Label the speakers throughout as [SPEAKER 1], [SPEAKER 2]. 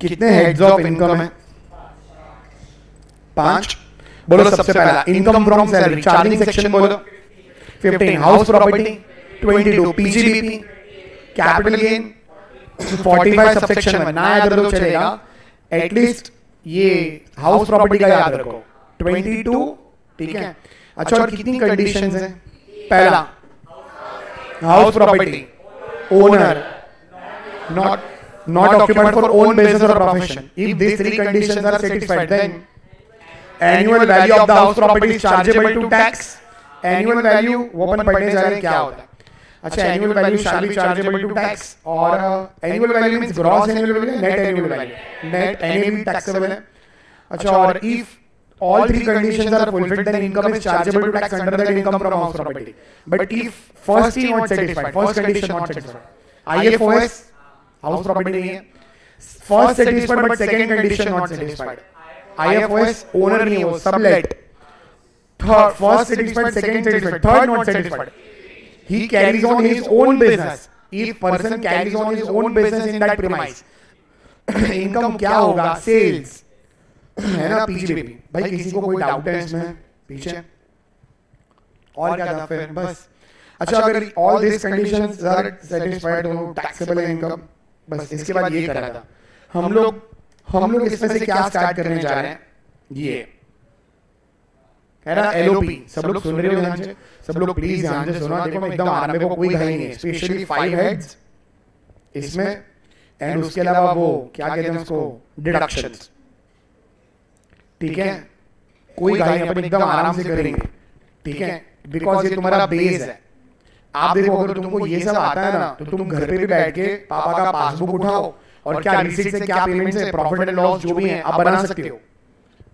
[SPEAKER 1] कितने heads of income है? 5। बोलो सबसे पहला income from salary, charging section बोलो। 15 house property, 22 PGBP, capital gain, 45 subsection 1 ना याद रखो चलेगा, एटलीस्ट ये हाउस प्रॉपर्टी का याद रखो 22, ठीक है। अच्छा और कितनी कंडीशंस हैं? पहला house property owner not occupied for own business or profession. If these 3 conditions are satisfied, then annual value of the house property is chargeable to tax. Annual value वो अपन पढ़ने जा रहे हैं क्या होता है। अच्छा annual value shall be chargeable to tax और annual value means gross annual value, net annual value, net NAV taxable है। अच्छा और if all 3 conditions are fulfilled, then income is chargeable to tax under that income from house property. But if first is not satisfied, first condition not satisfied, IFOS house property नहीं है, first satisfied but second condition not satisfied, IFOS owner नहीं हो, sublet, third first satisfied second satisfied third not satisfied, he carries on his own business, if person carries on his own business in that premise, income क्या होगा? Sales है ना, PGBP. भाई किसी को कोई डाउट है इसमें पीछे? और क्या था फिर? बस अच्छा अगर all this conditions are satisfied, taxable income, बस इसके बाद ये करा था हम लोग इसमें से क्या स्टार्ट करने जा रहे हैं? ये है ना एलओपी। सब लोग सुन रहे हो ध्यान से? सब लोग प्लीज ध्यान से सुनो, देखो एकदम आराम, मेरे को कोई घाई नहीं है, स्पेशली 5 हेड्स इसमें एंड उसके अलावा वो क्या कहते हैं उसको, डिडक्शंस, ठीक है? कोई घाई नहीं, अपन एकदम आराम से करेंगे, ठीक है? बिकॉज ये तुम्हारा बेस है। आप देखो अगर तुमको ये सब आता है ना तो तुम घर पे भी बैठ के पापा का पासबुक उठाओ और क्या रिसीट से क्या पेमेंट से प्रॉफिट एंड लॉस जो भी है आप बना सकते हो।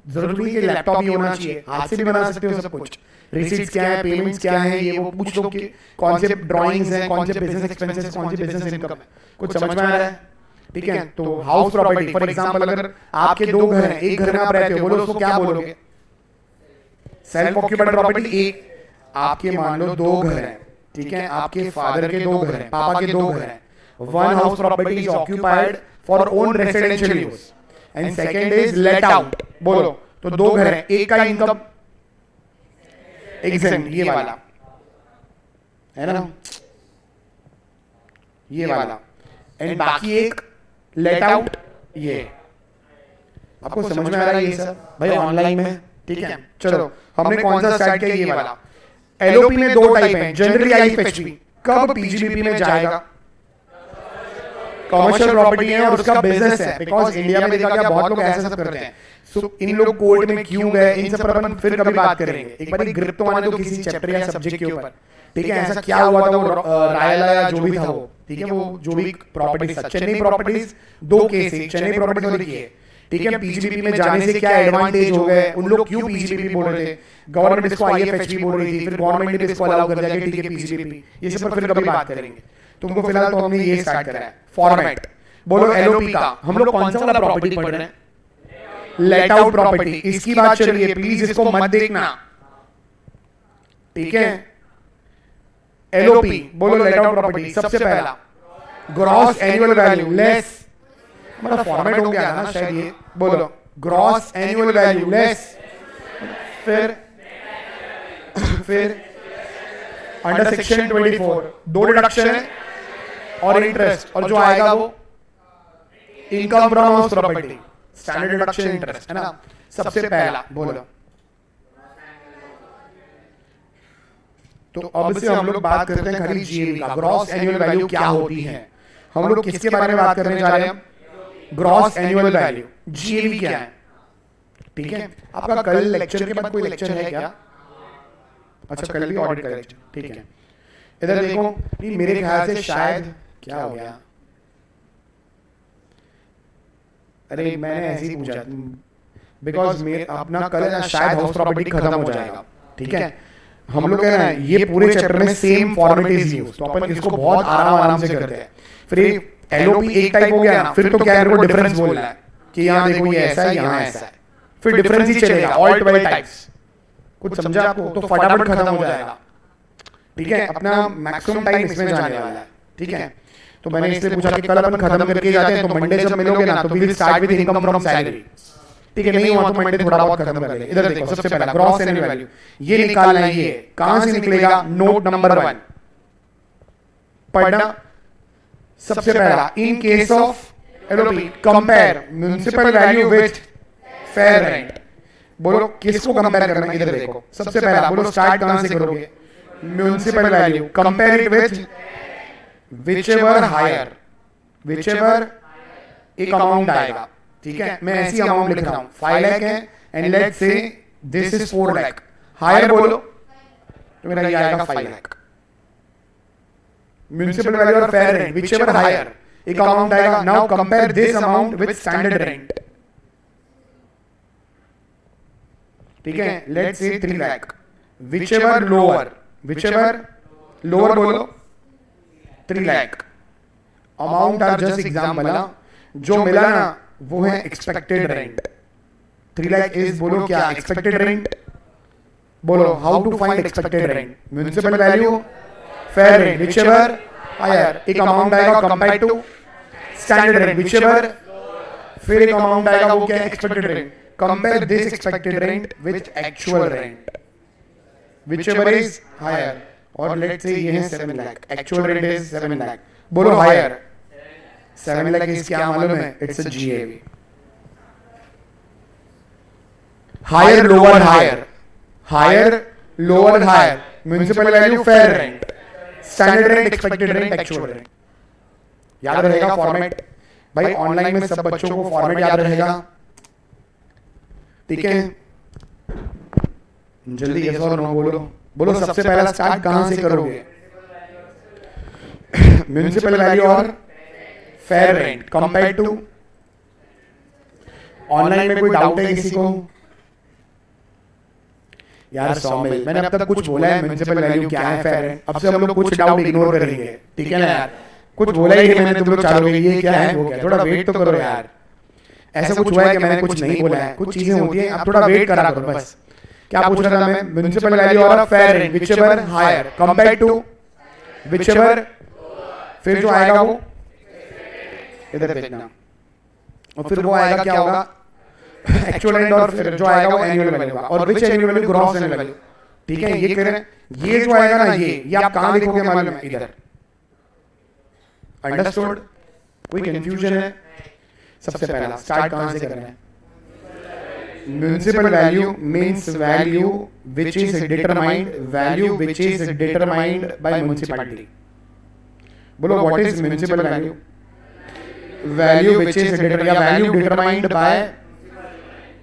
[SPEAKER 1] जरूरी नहीं कि लैपटॉप ही होना चाहिए, हाथ से भी बना सकते हो सब कुछ। रिसीट्स क्या है, पेमेंट्स क्या है, ये वो पूछ लो कि कौन से ड्राइंग्स हैं, कौन से बिजनेस एक्सपेंसेस, कौन सी बिजनेस इनकम है, कुछ समझ में आ रहा है? ठीक है। तो हाउस प्रॉपर्टी फॉर एग्जांपल, अगर आपके 2 घर हैं, एक घर में आप रहते हो, बोलो उसको क्या बोलोगे? Self occupied property. एक आपके मान लो 2 घर हैं, ठीक है? आपके फादर के 2 घर हैं, पापा के 2 घर हैं। One house property is occupied for own residential use and second is let out. बोलो तो 2 घर हैं, एक का इनकम एग्जेम्प्ट, ये वाला है ना, ये वाला, एंड बाकी एक लेट आउट। ये आपको समझ में आ रहा है ये सब? भाई ऑनलाइन में, ठीक है? चलो हमने कौन सा स्टार्ट किया? ये वाला। एलओपी में 2 टाइप हैं, जनरली आईएफएचपी, कब पीजीबीपी में जाएगा? कमर्शियल प्रॉपर्टी है और उसका बिजनेस है, बिकॉज इंडिया में देखा क्या बहुत लोग ऐसा सब करते हैं। सो इन लोग कोर्ट में क्यों गए, इन सब पर अपन फिर कभी बात करेंगे। एक बार ग्रिप तो आने दो किसी चैप्टर या सब्जेक्ट के ऊपर, ठीक है? ऐसा क्या हुआ था, वो रायला या जो भी था वो, ठीक है? वो जो भी प्रॉपर्टी, चेन्नई प्रॉपर्टीज 2 केस है, चेन्नई प्रॉपर्टी वाली की है, ठीक है? पीजीबीपी में जाने से क्या एडवांटेज हो गए, उन लोग क्यों पीजीबीपी बोल रहे थे, गवर्नमेंट इसको आईएफएचपी बोल रही थी, फिर गवर्नमेंट ने इसको अलाउ कर दिया कि ठीक है पीजीबीपी, ये सब पर फिर कभी बात करेंगे। तुमको फिलहाल तो हमने ये स्टार्ट करा है फॉर्मेट। बोलो एलओपी का हम लोग कौन सा वाला प्रॉपर्टी पढ़ रहे हैं? Let out property. इसकी बात चल रही है, प्लीज इसको मत देखना, ठीक है? एलओपी बोलो लेट आउट प्रॉपर्टी। सबसे पहला ग्रॉस एनुअल वैल्यू लेस, हमारा फॉर्मेट हो गया ना शायद ये, बोलो ग्रॉस एनुअल वैल्यू लेस, फिर अंडर सेक्शन 24 2 डिडक्शन है और इंटरेस्ट, और जो आएगा वो income from house property, standard deduction interest, है ना? सबसे पहला बोलो। तो अब से हम लोग बात करते हैं खाली जीएवी का, ग्रॉस एनुअल वैल्यू क्या होती है। हम लोग किसके बारे में बात करने जा रहे हैं? ग्रॉस एनुअल वैल्यू, जीएवी क्या है, ठीक है? आपका कल लेक्चर के बाद कोई लेक्चर है क्या? अच्छा कल भी ऑडिट का लेक्चर, ठीक है? इधर देखो, नहीं मेरे ख्याल से शायद क्या हो गया, अरे मैंने ऐसे ही पूछा बिकॉज अपना कल ना शायद हाउस प्रॉपर्टी खत्म हो जाएगा, ठीक है? हम लोग कह रहे हैं ये पूरे चैप्टर में सेम फॉर्मेट इज यूज्ड, तो अपन इसको बहुत आराम से करते हैं। फिर एलओपी एक टाइप हो गया ना, फिर तो क्या है, मेरे को डिफरेंस बोलना है कि यहाँ देखो ये ऐसा है, यहाँ ऐसा है, फिर डिफरेंस ही चलेगा, ऑल 12 टाइप्स। कुछ समझा आपको? तो फटाफट खत्म हो जाएगा, ठीक है? अपना मैक्सिमम टाइम इसमें जाने वाला है, ठीक है? तो मैंने इसलिए पूछा कि कल अपन खत्म करके जाते हैं, तो मंडे जब मिलोगे ना तो we will start with income from salary, ठीक है? नहीं हुआ तो मंडे थोड़ा बहुत खत्म कर लेंगे। इधर देखो, सबसे पहला ग्रॉस एनुअल वैल्यू ये निकालना है। ये कहां से निकलेगा? नोट नंबर 1 पढ़ना। सबसे पहला, in case of LOP compare municipal value with fair rent. बोलो किसको कंपेयर करना है? इधर देखो, सबसे पहला बोलो स्टार्ट कहां से करोगे? Municipal value, compare it with whichever higher, whichever एक अमाउंट आएगा, ठीक है? मैं ऐसी अमाउंट लिख रहा हूं, 5 लाख है and let's say this is 4 lakh. Higher बोलो तो मेरा ये आएगा 5 लाख। म्युनिसिपल वैल्यू और फेयर रेंट, विचएवर हायर एक अमाउंट आएगा। Now compare this amount with standard rent, ठीक है? Let's say 3 lakh. Whichever lower, whichever lower बोलो 3 lakh. Amount are just example, जो मिला ना वो है एक्सपेक्टेड रेंट। 3 लाख इज बोलो क्या? Expected rent. बोलो how to find expected rent? Municipal value, fair rent, whichever higher एक अमाउंट आएगा compare to standard rent, whichever फिर एक अमाउंट आएगा, वो क्या है? Expected rent. Compare this expected rent with actual rent, whichever is higher. और लेट्स से ये है 7 lakh, actual rent is 7 lakh. बोलो हायर 7 लाख इज क्या मालूम है? It's a GAV. Higher lower higher, higher lower higher, municipal value, fair rent, standard rent, expected rent, actual rent. याद रहेगा format? भाई ऑनलाइन में सब बच्चों को फॉर्मेट याद रहेगा, ठीक है? जल्दी यस और नो बोलो। बोलो सबसे पहला स्टार्ट कहां से करोगे? म्युनिसिपल वैल्यू और fair rent compare to. Online में कोई डाउट है किसी को? यार सौमिल, मैंने अब तक कुछ बोला है म्युनिसिपल वैल्यू क्या है, फेयर रेंट? अब से हम लोग कुछ डाउट इग्नोर करेंगे, ठीक है ना यार? कुछ बोला ही नहीं मैंने, तुम लोग चालू ये क्या है वो क्या? थोड़ा वेट तो करो यार। ऐसा कुछ हुआ है कि मैंने कुछ नहीं बोला है? कुछ चीजें होती हैं, आप थोड़ा वेट करा करो बस। क्या पूछ रहा था मैं? म्युनिसिपल वैल्यू और fair rent, whichever higher compare to whichever, फिर जो आएगा वो इधर देखना, और फिर वो आएगा क्या होगा? एक्चुअल रेंट, और फिर जो आएगा वो एनुअल वैल्यू होगा। और which annual value? Gross annual value, ठीक है? ये कह रहे हैं ये जो आएगा ना, ये आप कहां लिखोगे मालूम है? इधर। अंडरस्टूड? कोई कंफ्यूजन है? सबसे पहला स्टार्ट कहां से करना है? Municipal value means value which is determined, value which is determined by municipality. बोलो what is municipal value? Value which is value determined by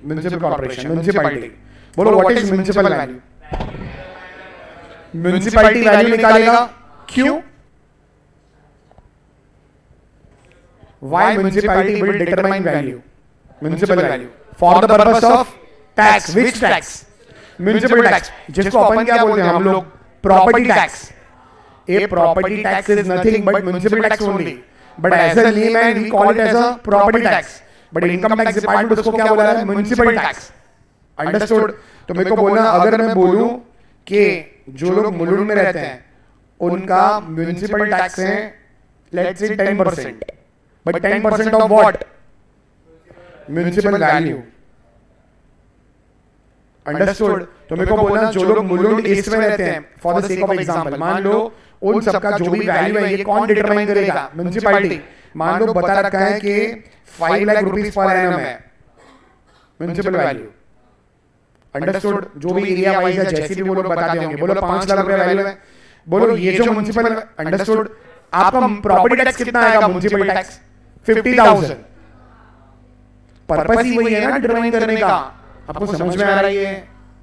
[SPEAKER 1] municipal corporation, municipality. बोलो what is municipal value? Municipality value निकालेगा, क्यों? Why municipality will determine value? Municipal value for the purpose of tax. Which tax? Municipal tax, जिसको अपन क्या बोलते हैं हम लोग? Property tax. A property tax is nothing but municipal tax only. But as a layman we call it as a property tax. But income tax department उसको क्या बोला है? Municipal tax. Understood? तो मेरे को बोलना, अगर मैं बोलूं कि जो लोग मुलुंड में रहते हैं उनका म्युनिसिपल टैक्स है लेट्स से 10%, but 10% of what? Municipal value. Understood? तो मेरे को बोलना जो लोग मुलुंड ईस्ट में रहते हैं, for the sake of example, मान लो उन सबका जो भी वैल्यू है ये कौन डिटरमाइन करेगा? म्युनिसिपैलिटी। मान लो बता रखा है कि 5 लाख रुपीस पर एनम है म्युनिसिपल वैल्यू। अंडरस्टूड? जो भी एरिया वाइज है जैसे भी वो लोग बताते होंगे, बोलो 5 लाख रुपए वैल्यू है। बोलो ये जो म्युनिसिपल, अंडरस्टूड? आपका प्रॉपर्टी टैक्स कितना आएगा? Municipal tax 50,000। पर्पस ही वही है ना डिटरमाइन करने का। आपको समझ में आ रही है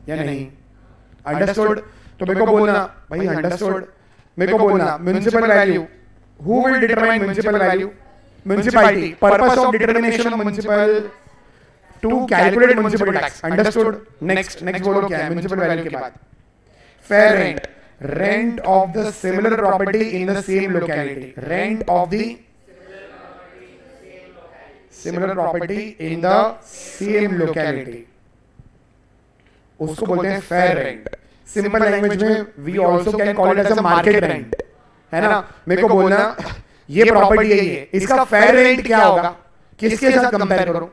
[SPEAKER 1] या नहीं? अंडरस्टूड? तो मेरे को बोलना भाई, अंडरस्टूड? मेरे को बोलना municipal value, who will determine municipal value? Municipality. Purpose of determination of municipal to calculate municipal tax. Understood? Next बोलो क्या है म्युनिसिपल वैल्यू के बाद? Fair rent, rent of the similar property in the same locality, rent of the similar property in the same locality, उसको बोलते हैं fair rent. Simple language में we also can call it as a market rent, है ना? मेरे को बोलना ये प्रॉपर्टी है, ये इसका फेयर रेंट क्या होगा, किसके साथ कंपेयर करो,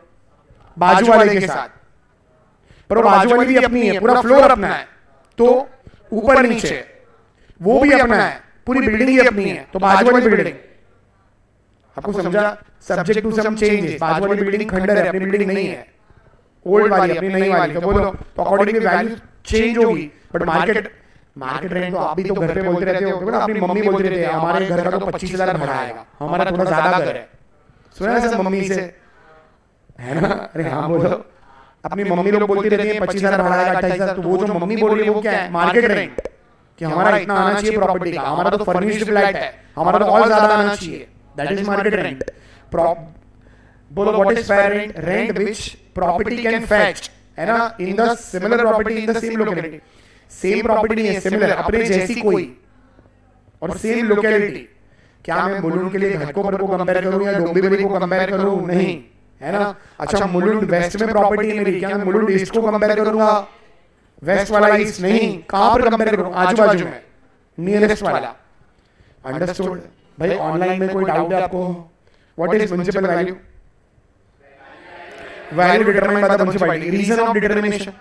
[SPEAKER 1] बाजू वाले के साथ, पर वो बाजू वाली भी अपनी है, पूरा फ्लोर अपना है, तो ऊपर नीचे वो भी अपना है, पूरी बिल्डिंग ही अपनी है, तो बाजू वाली बिल्डिंग, आपको समझा, सब्जेक्ट टू सम चेंजेस, बाजू वाली बिल्डिंग खंडर है, अपनी बिल्डिंग नहीं है, ओल्ड वाली अपनी नई वाली, तो बोलो तो अकॉर्डिंगली वैल्यू चेंज होगी, बट मार्केट रेंट तो आप भी तो घर पे बोलते रहते हो ना, अपनी मम्मी बोलती रहती है हमारे घर का तो 25,000 भाड़ा आएगा, हमारा थोड़ा ज्यादा घर है, सुना है सब मम्मी से, है ना, अरे हाँ बोलो, अपनी मम्मी लोग बोलती रहती है 25,000 भाड़ा आएगा, 28,000, तो वो जो मम्मी बोल रही है वो क्या है, मार्केट रेंट, कि हमारा इतना आना चाहिए प्रॉपर्टी का, हमारा तो फर्निश्ड फ्लैट है, हमारा तो और ज्यादा आना चाहिए, दैट इज मार्केट रेंट। बोलो what is fair rent, rent which property can fetch, है ना, in the similar property in the same locality, same property नहीं है, सिमिलर अपने जैसी कोई और सेम लोकेलिटी, क्या मैं मुलुंड के लिए घाटकोपर को कंपेयर करूं या डोंबिवली को कंपेयर करूं, नहीं, है ना, अच्छा मुलुंड वेस्ट में प्रॉपर्टी है मेरी, क्या मैं मुलुंड ईस्ट को कंपेयर करूंगा, वेस्ट वाला ईस्ट नहीं, कहां पर कंपेयर करूं, आजू बाजू में, नियरेस्ट वाला, अंडरस्टूड। भाई ऑनलाइन में कोई डाउट है आपको, what is municipal value, value determined by the municipality, reason of determination,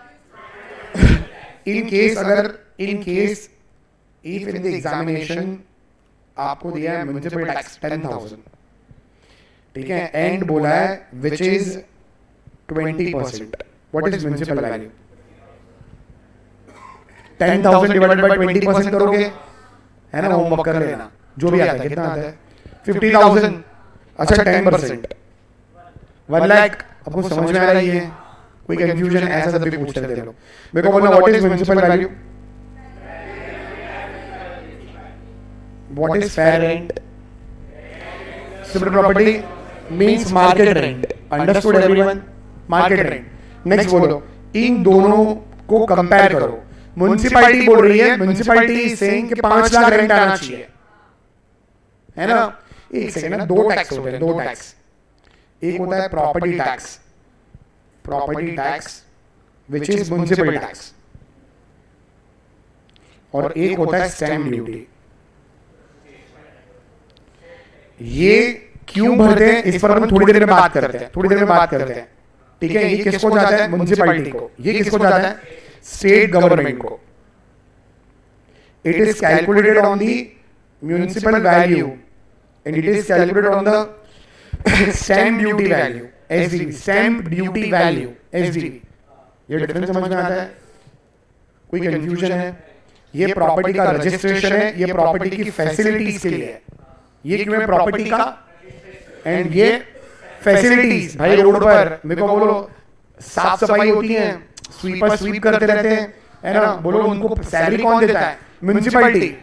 [SPEAKER 1] in case अगर in case if in the examination आपको दिया है म्युनिसिपल टैक्स 10,000, ठीक है, एंड बोला है which is 20%, what is municipal value, 10,000 divided by 20% करोगे, है ना, होमवर्क कर लेना, जो भी आता है, कितना आता है 50,000, अच्छा 10%, 1 लाख, आपको समझ में आ रही है, कोई कंफ्यूजन है, ऐसा सब भी पूछते रहते लोग, मेरे को बोलना what is municipal value, what is fair rent, similar property means market rent, understood everyone, market rent. Next बोलो, इन दोनों को कंपेयर करो, म्युनिसिपैलिटी बोल रही है, म्युनिसिपैलिटी सेइंग कि 5 लाख रेंट आना चाहिए, है ना, एक सेकंड ना, दो टैक्स होते हैं, दो टैक्स, एक होता है property tax which is municipal tax, और एक होता है स्टैम्प ड्यूटी। ये क्यों भरते हैं इस पर हम थोड़ी देर में बात करते हैं, ठीक है, ये किसको जाता है, म्युनिसिपैलिटी को, ये किसको जाता है, स्टेट गवर्नमेंट को, it is calculated on the municipal value and it is calculated on the stamp duty value, SDV, stamp duty value, SDV। ये डिफरेंस समझ में आता है, कोई कंफ्यूजन है, ये प्रॉपर्टी का रजिस्ट्रेशन है, ये प्रॉपर्टी की फैसिलिटीज के लिए है, ये क्यों है प्रॉपर्टी का, एंड ये फैसिलिटीज, भाई रोड पर मेरे को बोलो साफ सफाई होती है, स्वीपर स्वीप करते रहते हैं, है ना, बोलो उनको सैलरी कौन देता है, म्युनिसिपैलिटी,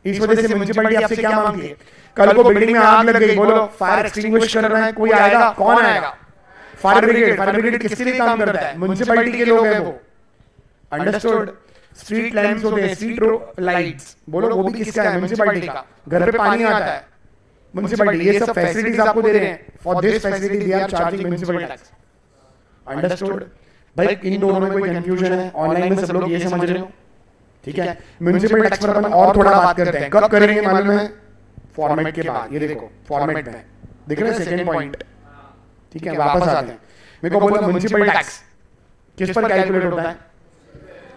[SPEAKER 1] इस वजह से म्युनिसिपैलिटी आपसे क्या मांगती है, कल को बिल्डिंग में आग लग गई, बोलो फायर एक्सटिंग्विश कर रहा है, कोई आएगा, कौन आएगा, फायर ब्रिगेड किसके लिए काम करता है, म्युनिसिपैलिटी के लोग हैं वो, अंडरस्टूड। स्ट्रीट लैंप्स होते हैं, स्ट्रीट लाइट्स, बोलो वो भी किसका है, म्युनिसिपैलिटी का, घर पे पानी आता है, म्युनिसिपैलिटी, ये सब फैसिलिटीज आपको दे रहे हैं, for this facility they are charging municipal tax, understood. भाई इन दोनों में कोई कंफ्यूजन है, ऑनलाइन में सब लोग ये समझ रहे हो, ठीक है, म्युनिसिपल टैक्स पर अपन और थोड़ा बात करते हैं, कब करेंगे मालूम है, फॉर्मेट के बाद, ये देखो फॉर्मेट में देख रहे हैं सेकंड पॉइंट, ठीक है, वापस आते हैं, मेरे को बोला म्युनिसिपल टैक्स किस पर कैलकुलेट होता है,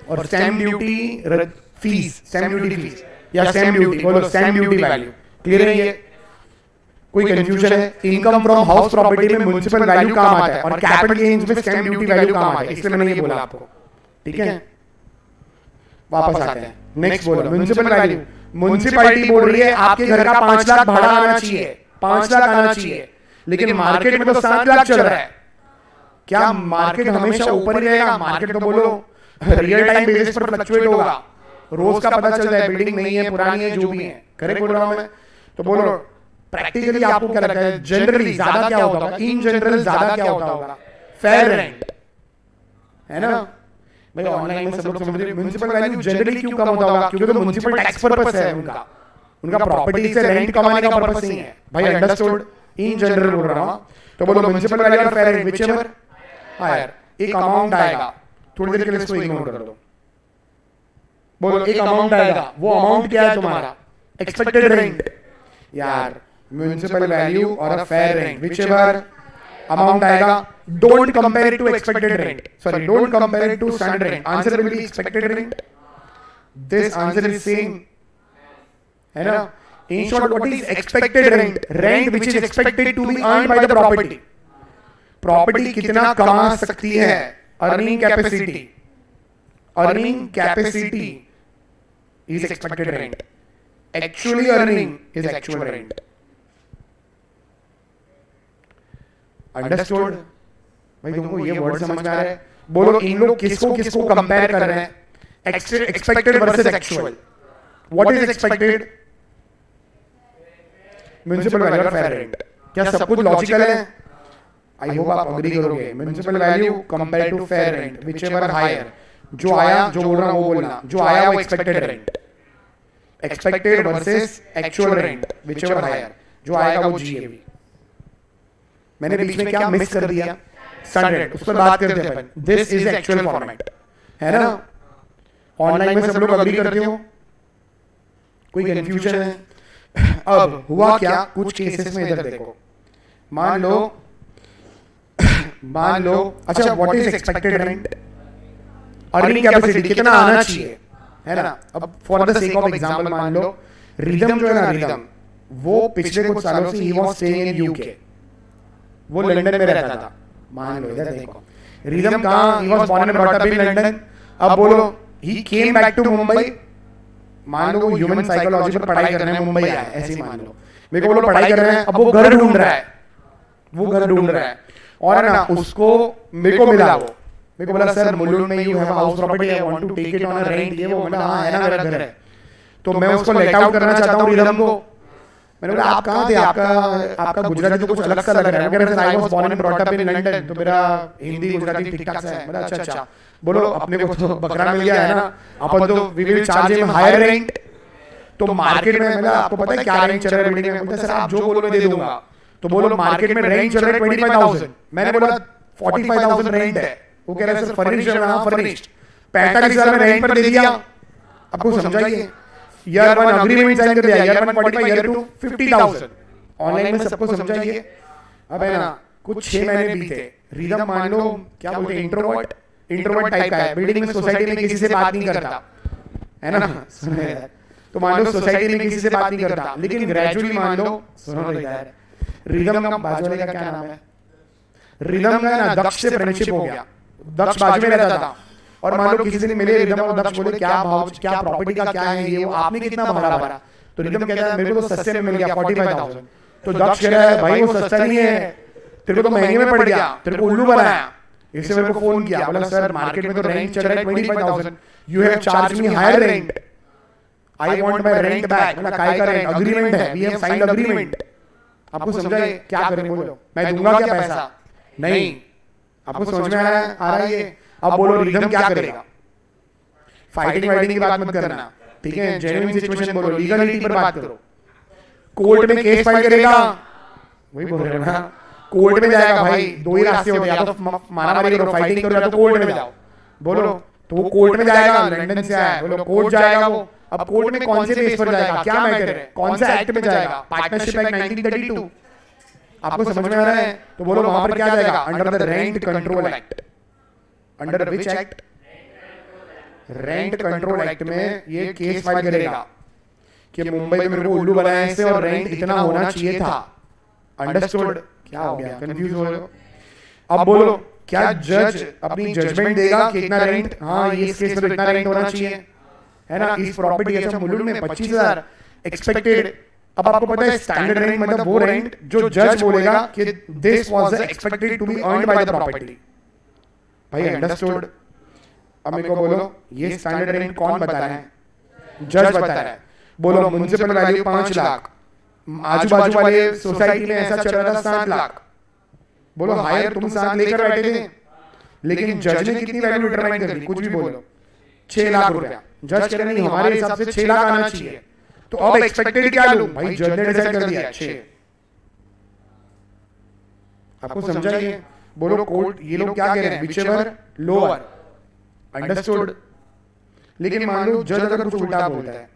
[SPEAKER 1] और stamp duty fees, stamp duty fees या स्टैम्प ड्यूटी, बोलो स्टैम्प ड्यूटी वैल्यू, क्लियर है, ये कोई कंफ्यूजन है, इनकम फ्रॉम हाउस प्रॉपर्टी में म्युनिसिपल वैल्यू काम आता है, और कैपिटल गेन्स में स्टैम्प ड्यूटी वैल्यू काम आता है, इसलिए मैंने ये बोला आपको, ठीक है, वापस आते हैं, नेक्स्ट बोलो म्युनिसिपल वैल्यू, म्युनिसिपैलिटी बोल रही है आपके घर का 5 लाख भाड़ा आना चाहिए, 5 लाख आना चाहिए, लेकिन मार्केट में तो 7 लाख चल रहा है, क्या मार्केट हमेशा ऊपर ही रहेगा, मार्केट तो बोलो रियल टाइम बेसिस पर फ्लक्चुएट होगा, रोज का पता चलता है बिल्डिंग नहीं है, पुरानी है, जो भी है, करेक्ट बोल रहा हूं मैं, तो बोलो प्रैक्टिकली आपको क्या लगता है, जनरली ज्यादा क्या होता होगा, इन जनरल ज्यादा क्या होता होगा, फेयर रेंट, है ना, भाई ऑनलाइन में सब लोग समझ रहे हैं, म्युनिसिपल वैल्यू जनरली क्यों कम होता होगा, क्योंकि तो म्युनिसिपल टैक्स पर्पस है उनका प्रॉपर्टी से रेंट कमाने का पर्पस नहीं है, भाई अंडरस्टूड, इन जनरल बोल रहा हूं, तो बोलो म्युनिसिपल वैल्यू और फेयर रेंट व्हिचएवर हायर, एक अमाउंट आएगा, थोड़ी देर के लिए इसको इग्नोर कर दो, बोलो एक अमाउंट आएगा, वो अमाउंट क्या है तुम्हारा, एक्सपेक्टेड रेंट, यार म्युनिसिपल वैल्यू और a fair rent, whichever amount आएगा, don't compare it to expected rent, sorry don't compare it to standard rent, answer will be expected rent. This answer is same, है ना. In short what is expected rent? Rent which is expected to be earned by the property. Property कितना कमा सकती है, earning capacity, earning capacity is expected rent, actually earning is actual rent. Understood? भाई तुमको ये word समझ में आ रहा है? बोलो इन लोग किसको किसको कंपेयर कर रहे हैं? Expected versus actual. What is expected? Municipal value और फेयर रेंट. क्या सब कुछ लॉजिकल है? आई होप आप अग्री करोगे. Municipal value compare to fair rent, which higher. जो आया, जो बोल रहा हूं वो बोलना, जो आया वो expected rent. Expected versus actual rent, which higher. जो आएगा वो जीएवी. मैंने बीच में क्या मिस कर दिया? स्टैंडर्ड, उस पर बात करते हैं अपन. दिस इज एक्चुअल फॉर्मेट, है ना. ऑनलाइन में सब लोग अग्री करते हो? कोई कंफ्यूजन है? अब हुआ क्या कुछ केसेस में, इधर देखो. मान लो अच्छा, what is expected rent? Earning capacity कितना आना चाहिए, है ना. अब for the sake of example मान लो रिदम जो है ना, रिदम वो पिछले कुछ सालों से he was staying in UK, वो लंदन में रहता था. मान लो इधर देखो, रिदम कहां, he was born and brought up in London. अब बोलो he came back to Mumbai. मान लो वो ह्यूमन साइकोलॉजी पर पढ़ाई करने मुंबई आया, ऐसे ही मान लो. मेरे को बोलो पढ़ाई कर रहे हैं, अब वो घर ढूंढ रहा है, वो घर ढूंढ रहा है, और ना उसको मेरे को मिला. वो मेरे को बोला सर मुलुंड में you have house property, I want to take it on a rent. ये वो बोला हाँ है ना, मेरा घर है. तो मैं उसको लेट आउट करना चाहता हूँ रिदम को. मैंने बोला आप कहाँ थे, आपका गुजराती तो कुछ अलग सा लग रहा है. मैं I was born and brought up in London, तो मेरा हिंदी गुजराती ठीक ठाक सा है. बोला अच्छा अच्छा. बोलो अपने को तो बकरा मिल गया है ना, अपन तो we will charge him higher rent. तो मार्केट में मतलब आपको पता है क्या रेंट चल रहा है बिल्डिंग में? बोलते सर आप जो बोलो मैं दे दूंगा. तो बोलो मार्केट में रेंट चल रहा है 25,000. मैंने बोला 45,000 रेंट है. वो कह रहा है सर फर्निश्ड है. हाँ फर्निश्ड. 45,000 में रेंट पर दे दिया. आपको समझाइए, ईयर 1 अग्रीमेंट साइन कर दिया, ईयर 1 45, ईयर 2 50,000. ऑनलाइन में सबको समझाइए. अब है ना कुछ 6 महीने बीते. रिदम मान लो क्या बोलते हैं, इंट्रोवर्ट टाइप का है, बिल्डिंग में सोसाइटी में किसी से बात नहीं करता, है ना. तो मान लो सोसाइटी में किसी से बात नहीं करता, लेकिन ग्रेजुअली मान लो, सुनो यार, रिदम का बाजू वाले का क्या नाम है, रिदम का ना दक्ष से फ्रेंडशिप हो गया. दक्ष बाजू में रहता था, और मान लो किसी दिन मिले रिदम और दक्ष बोले क्या भाव, क्या प्रॉपर्टी का क्या है ये, वो आपने कितना भाड़ा भरा. तो रिदम कहता है मेरे को तो सस्ते में मिल गया 45,000. तो दक्ष कह रहा है भाई वो सस्ता नहीं है, तेरे को तो महंगे में पड़ गया, तेरे को उल्लू बनाया. इससे मेरे को फोन किया, बोला सर मार्केट में तो रेंट चल रहा है 25,000, you have charge me higher rent, I want my rent back. बोला काय का रेंट? अग्रीमेंट है, वी हैव साइंड अग्रीमेंट. आपको समझाए क्या करें? बोलो मैं दूंगा क्या पैसा? नहीं. आपको समझ में आ रहा है ये? अब बोलो रिदम क्या करेगा? फाइटिंग वाइटिंग की बात मत करना, ठीक है. जेन्युइन सिचुएशन बोलो, लीगलिटी पर बात करो. कोर्ट में केस फाइल करेगा, वही बोल रहे हो ना, कोर्ट में जाएगा. भाई दो ही रास्ते होते हैं, या तो मारामारी करो, फाइटिंग करो, या तो कोर्ट में जाओ. बोलो तो वो कोर्ट में जाएगा, लंदन से आया, बोलो कोर्ट जाएगा वो. अब कोर्ट में कौन से बेस पर जाएगा, क्या मैटर है, कौन सा एक्ट में जाएगा? Partnership act 1932. आपको समझ में आ रहा है? तो बोलो वहां पर क्या जाएगा? Under the rent control act. Under which act? Rent control act में ये केस फाइल करेगा कि मुंबई में मेरे को उल्लू बनाया इससे, और रेंट इतना होना चाहिए था. अंडरस्टूड? क्या हो गया, कंफ्यूज हो रहे हो? अब बोलो क्या जज अपनी जजमेंट देगा कि इतना रेंट, हाँ ये इस केस में तो इतना रेंट होना चाहिए, है ना. इस प्रॉपर्टी अच्छा मुलुंड में 25,000 एक्सपेक्टेड. अब आपको पता है स्टैंडर्ड रेंट मतलब वो रेंट जो जज बोलेगा कि this was expected to be earned by the property. भाई अंडरस्टूड? अब मेरे को बोलो ये स्टैंडर्ड रेंट कौन बता रहा है? जज बता रहा है. बोलो म्युनिसिपल वैल्यू 5 लाख, आजू बाजू वाले सोसाइटी में ऐसा चल रहा था 7 लाख. बोलो हायर तुम 7 लेकर बैठे थे, लेकिन जज ने कितनी वैल्यू डिटरमाइन कर दी? कुछ भी बोलो, 6 लाख रुपया. जज कह रहे नहीं हमारे हिसाब से 6 लाख आना चाहिए. तो अब एक्सपेक्टेड क्या लूं? भाई जज ने डिसाइड कर दिया 6. आपको समझाइए? बोलो कोर्ट, ये लोग क्या कह रहे हैं? Which ever lower. अंडरस्टूड? लेकिन मान लो जज अगर कुछ उल्टा बोलता है,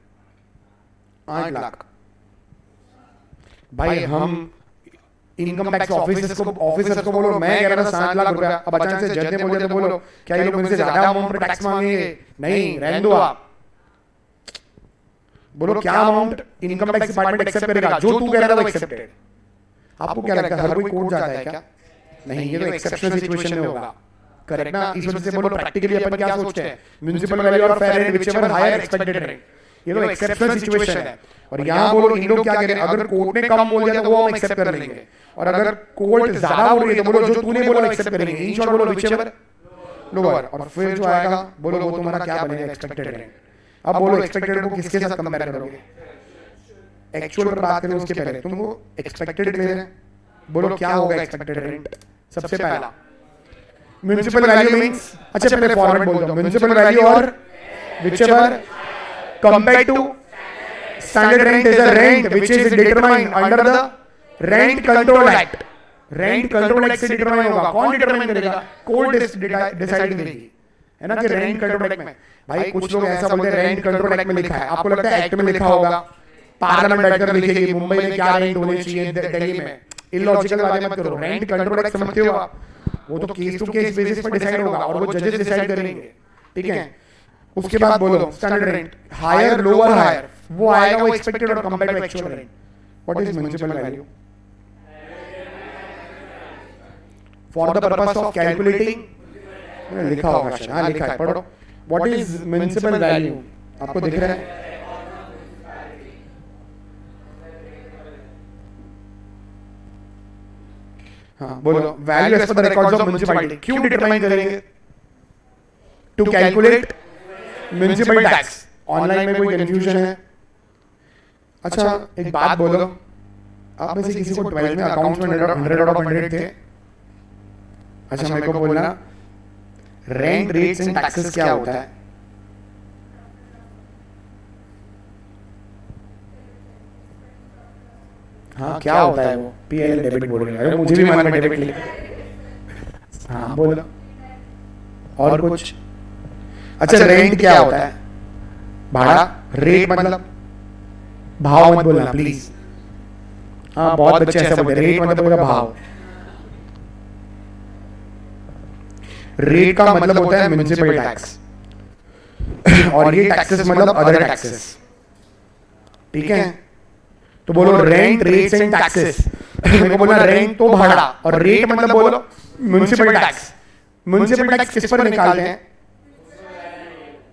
[SPEAKER 1] 8 लाख. भाई हम इनकम टैक्स ऑफिसर्स को बोलो मैं कह रहा था 7 लाख रुपया, अब अचानक से जज ने बोल दिया तो बोलो क्या ये लोग मुझसे ज्यादा अमाउंट पर टैक्स मांगेंगे? नहीं, रहने दो आप। बोलो क्या amount income tax department accept करेगा, जो तू कह रहा था वो एक्सेप्टेड। आपको क्या लगता है हर कोई कोर्ट जाता है क्या? नहीं, ये तो एक्सेप्शनल सिचुएशन में होगा, करेक्ट ना? इस वजह से बोलो प्रैक्टिकली अपन क्या सोचते हैं, म्युनिसिपल वैल्यू और fair rent whichever higher expected rent, ये तो एक्सेप्शनल सिचुएशन है। और यहाँ बोलो इन लोग क्या कह रहे हैं, अगर कोर्ट ने कम बोल दिया तो वो हम एक्सेप्ट कर लेंगे, और अगर कोर्ट ज्यादा बोल रही है तो बोलो जो तूने बोला एक्सेप्ट करेंगे। इन शॉर्ट बोलो व्हिचएवर लोअर, और फिर जो आएगा बोलो वो तुम्हारा क्या बनेगा, एक्सपेक्टेड रेंट। अब बोलो एक्सपेक्टेड को किसके साथ कंपेयर करोगे? एक्चुअल पर बात करें उसके पहले तुम वो एक्सपेक्टेड ले रहे हैं, बोलो क्या होगा एक्सपेक्टेड रेंट? सबसे पहला म्युनिसिपल वैल्यू मींस, अच्छा पहले फॉर्मेट बोल दो, म्युनिसिपल वैल्यू और whichever compared to standard rent is a rent which is determined under the rent control act. Rent control act से डिटरमाइन होगा, कौन डिटरमाइन करेगा? कोर्ट डिसाइड करेगी, है ना कि रेंट कंट्रोल एक्ट में। भाई कुछ लोग ऐसा बोलते हैं रेंट कंट्रोल एक्ट में लिखा है, आपको लगता है एक्ट में लिखा होगा? पार्लियामेंट बैठकर लिखेगी मुंबई में क्या रेंट होने चाहिए, दिल्ली में। इलॉजिकल बातें मत करो, रेंट कंट्रोल एक्ट समझते हो आप? वो तो केस टू केस बेसिस पर डिसाइड होगा और वो जजेस डिसाइड करेंगे, ठीक है? उसके बाद बोलो standard rent higher lower higher, वो आएगा वो एक्सपेक्टेड और compared to actual rent. What is municipal value? For the purpose of calculating, लिखा होगा शायद, हाँ लिखा है, पढ़ो। What is municipal value? आपको दिख रहा है? हाँ बोलो, value as per the records of municipality. क्यों डिटरमाइन करेंगे? To calculate municipal tax. Online में कोई कंफ्यूजन है? अच्छा एक बात बोलो, आप में से किसी को 12 में अकाउंट्स में 100 आउट ऑफ 100 थे? अच्छा मेरे को बोलना रेंट रेट्स एंड टैक्सेस क्या होता है? हाँ क्या होता है वो? पीएल डेबिट बोल रहे हैं, मुझे भी मन में डेबिट लिख। हाँ बोलो, और कुछ? अच्छा रेंट क्या होता है? भाड़ा। रेट मतलब भाव मत बोलना प्लीज। हाँ बहुत बच्चे ऐसा बोलते हैं, रेट मतलब बोला भाव। रेट का मतलब होता है म्युनिसिपल टैक्स, और ये टैक्सेस मतलब अदर टैक्सेस, ठीक है? तो बोलो रेंट रेट्स एंड टैक्सेस। मेरे को बोलना रेंट तो भाड़ा, और रेट मतलब बोलो म्युनिसिपल टैक्स। म्युनिसिपल टैक्स किस पर निकालते हैं?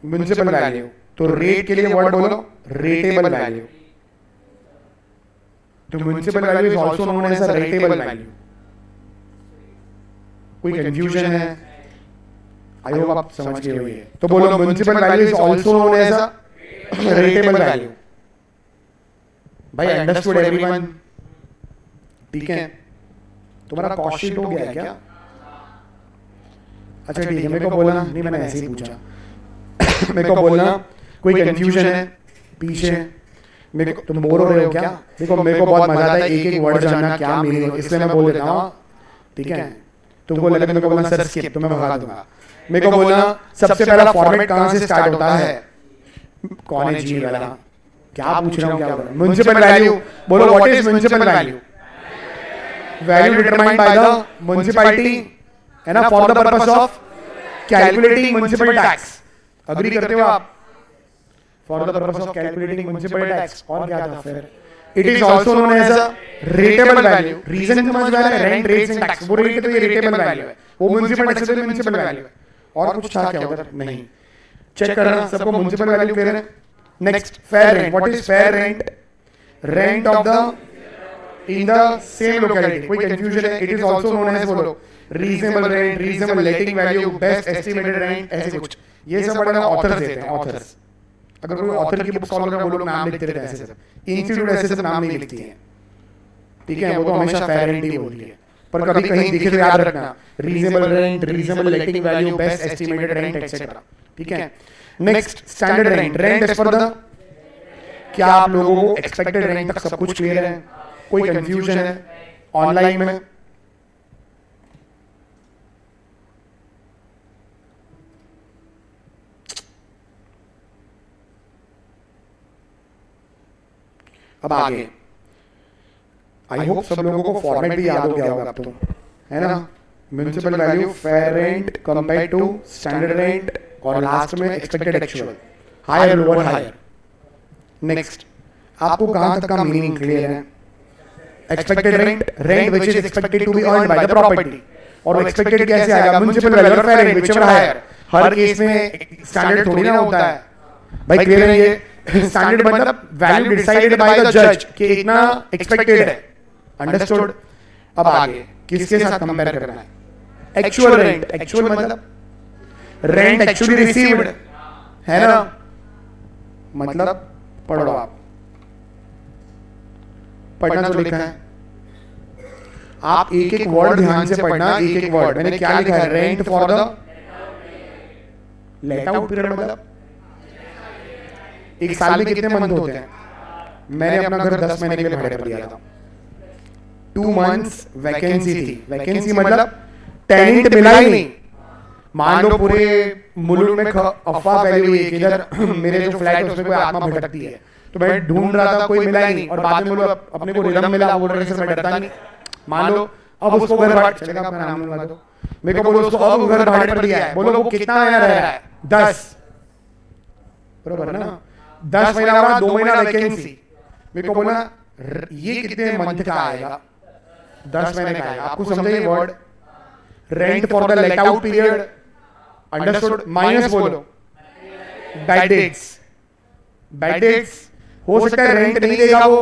[SPEAKER 1] Municipal value. तो रेट के लिए वर्ड बोलो रेटेबल वैल्यू। तो municipal value is also known as a rateable value. कोई कंफ्यूजन है? आई होप आप समझ गए होंगे। तो बोलो municipal value is also known as a rateable value. भाई अंडरस्टूड एवरीवन? ठीक है, तुम्हारा कॉस्ट शीट हो गया है क्या? अच्छा ठीक है, मेरे को बोलना, नहीं मैंने ऐसे ही पूछा। मेरे को बोलना कोई कंफ्यूजन है पीछे? मेरे को तुम बोर हो रहे हो क्या? देखो मेरे को बहुत मजा आता है एक एक वर्ड जानना क्या मीनिंग हो, इसलिए मैं बोल देता हूँ, ठीक है? तुमको लगे मेरे को बोलना सर स्किप, तो मैं भगा दूंगा। मेरे को बोलना सबसे पहला फॉर्मेट कहां से स्टार्ट होता है? कौन है जी वाला? क्या पूछ रहा हूँ, क्या बोल रहा हूँ? Municipal value. बोलो what is municipal value? Value determined by the municipality, है ना, for the purpose of calculating municipal tax. Agree करते हो आप? For the purpose of calculating municipal tax. और क्या था फिर? It is also known as a rateable value. Reason समझ में आ रहा है? रेंट रेट्स एंड टैक्स, वो रेट तो ये रेटेबल वैल्यू है, वो म्युनिसिपल टैक्स तो म्युनिसिपल वैल्यू है। और कुछ था क्या उधर? नहीं, चेक करना सबको म्युनिसिपल वैल्यू कह रहे हैं। Next fair rent. What is fair rent? Rent of the in the same locality. कोई कंफ्यूजन है? It is also known as बोलो reasonable rent, reasonable letting value, best estimated rent, ऐसे कुछ। ये सब बड़ा ऑथर्स देते हैं, ऑथर्स। अगर कोई ऑथर की बुक सॉल्व कर वो लोग नाम लिखते रहते हैं ऐसे सब, इंस्टीट्यूट ऐसे सब नाम नहीं लिखती है, ठीक है? वो तो हमेशा फेयर रेंट ही बोलती है, पर कभी कहीं दिखे तो याद रखना reasonable rent, reasonable letting value, best estimated rent etcetera, ठीक है? Next standard rent. Rent as per the, क्या आप लोगों को एक्सपेक्टेड रेंट तक सब कुछ क्लियर है? कोई कंफ्यूजन है ऑनलाइन में? अब आगे आई होप सब लोगों को फॉर्मेट भी याद हो गया होगा अब तो, है ना? Municipal value, fair rent compare to standard rent, और लास्ट में expected actual, higher lower higher. Next, आपको कहां तक का मीनिंग क्लियर है? Expected rent, rent which is expected to be earned by the property, और एक्सपेक्टेड कैसे आएगा? म्युनिसिपल वैल्यू और फेयर रेंट व्हिचएवर हायर। हर केस में स्टैंडर्ड थोड़ी ना होता है भाई, क्लियर है ये? स्टैंडर्ड मतलब वैल्यू डिसाइडेड बाय द जज कि इतना एक्सपेक्टेड है, अंडरस्टूड? अब आगे किसके साथ कंपेयर करना है? एक्चुअल रेंट, एक्चुअल मतलब रेंट एक्चुअली रिसीव्ड, है ना? मतलब पढ़ो आप, पढ़ना जो लिखा है आप एक एक वर्ड ध्यान से पढ़ना, एक एक वर्ड। मैंने क्या लिखा है? Rent for the let out period, मतलब एक साल में कितने मंथ होते हैं? मैंने अपना घर 10 महीने के लिए भाड़े पर लिया था, 2 मंथ्स वैकेंसी थी। वैकेंसी मतलब टेनेंट मिला ही नहीं। मान लो पूरे मुल्क में अफवाह फैली हुई है कि इधर मेरे जो फ्लैट है उसमें कोई आत्मा भटकती है, तो मैं ढूंढ रहा था, कोई मिला ही नहीं, और बाद में बोलो अपने को रिदम मिला, वो मैं डरता नहीं। मान लो अब उसको घर भाड़े, चलेगा अपना नाम लगा दो, मेरे को बोलो उसको अब घर भाड़े पर दिया है, बोलो वो कितना महीना रह रहा है? 10, बरोबर ना? 10 महीना हो रहा, 2 महीना वैकेंसी, मेरे को बोला ये कितने मंथ का आएगा? 10 महीने का आएगा। आपको समझा ये word? Rent for the let out period, understood? Minus बोलो बैड डेट्स, बैड डेट्स हो सकता है रेंट नहीं देगा वो,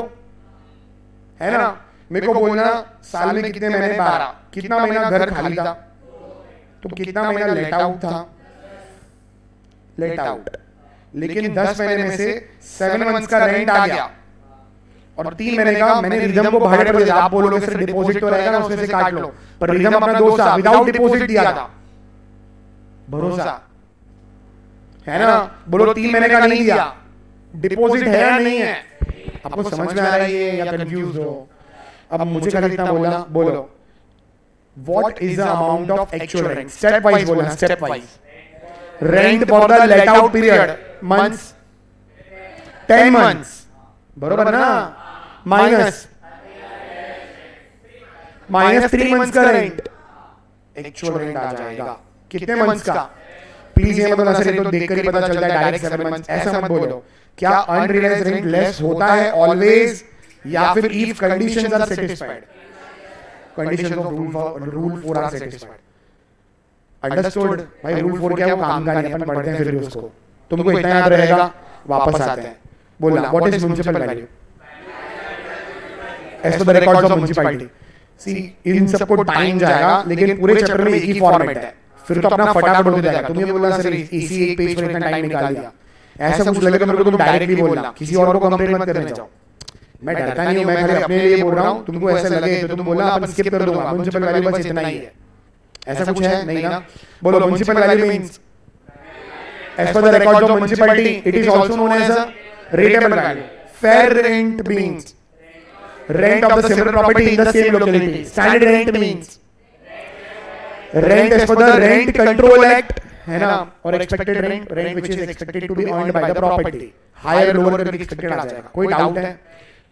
[SPEAKER 1] है ना? मेरे को बोलना साल में कितने महीने? 12। कितना महीना घर खाली था? तो कितना महीना लेट आउट था? Let out. लेकिन 10 महीने में से 7 मंथ्स का रेंट आ गया, और 3 महीने का मैंने रिदम को भाड़े पर दिया। आप बोलोगे सर डिपॉजिट तो रहेगा ना, उसमें से काट लो, पर रिदम अपना दोस्त था, विदाउट डिपॉजिट दिया था। भरोसा है ना? बोलो 3 महीने का नहीं दिया, डिपॉजिट है या नहीं है? आपको समझ में आ रहा है ये या कंफ्यूज हो? अब मुझे कल इतना बोला, बोलो what is the amount of actual rent? Step wise बोलना, step wise. Rent for the let out period, months 10 months, बरोबर ना? माइनस 3 मंथ्स का रेंट, एक्चुअल रेंट आ जाएगा कितने मंथ्स का? प्लीज ये मत बोलना सर ये तो देखकर ही पता चलता है डायरेक्ट 7 मंथ्स, ऐसा मत बोलो। क्या अनरियलाइज्ड रेंट लेस होता है ऑलवेज, या फिर if conditions are satisfied? Conditions of rule 4 are satisfied, understood? भाई रूल 4 क्या है? वो काम का नहीं, अपन पढ़ते हैं फिर भी उसको, तुमको इतना याद रहेगा। वापस आते हैं, बोलना what is municipal value as per the records of municipality. सी इन सबको टाइम जाएगा, लेकिन पूरे चैप्टर में एक ही फॉर्मेट है, फिर तो अपना फटाफट हो जाएगा। तुम ये बोलना सर इसी एक पेज पर इतना टाइम निकाल दिया, ऐसा कुछ लगे तो मेरे को तुम डायरेक्टली बोलना, किसी और को कंप्लेंट मत करने जाओ। मैं डरता नहीं हूं, मैं खाली अपने लिए बोल रहा हूं। तुमको ऐसा लगे तो तुम बोलना अपन स्किप कर दूंगा, म्युनिसिपल वैल्यू बस इतना ही है। ऐसा कुछ है नहीं ना? बोलो municipal value means as per the records of municipality it is also known as a rateable value. Fair rent means rent of the similar property in the same locality. Standard rent means rent as per the rent control act, है ना? और expected rent, rent which is expected to be earned by the property, higher lower करके expected आ जाएगा। कोई doubt है?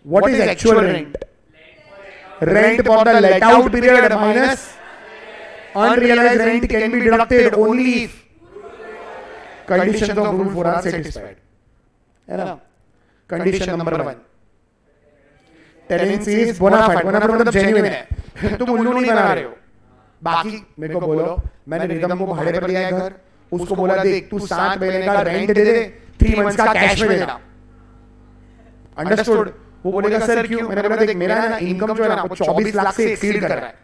[SPEAKER 1] What is actual rent? Rent for the let out period minus unrealised rent can be deducted only if conditions of rule 4 are satisfied, है ना? Condition number 1, tenancy is bonafide. Bonafide मतलब genuine है, तुम उल्लू नहीं बना रहे हो। बाकी मेरे को बोलो मैंने रिदम को भाड़े पर लिया है घर, उसको बोला देख तू 7 महीने का रेंट दे दे, 3 मंथ्स का कैश में देना, अंडरस्टूड? वो बोलेगा सर क्यों? मैंने बोला देख मेरा ना इनकम जो है ना वो 24 लाख से एक्सीड कर रहा है।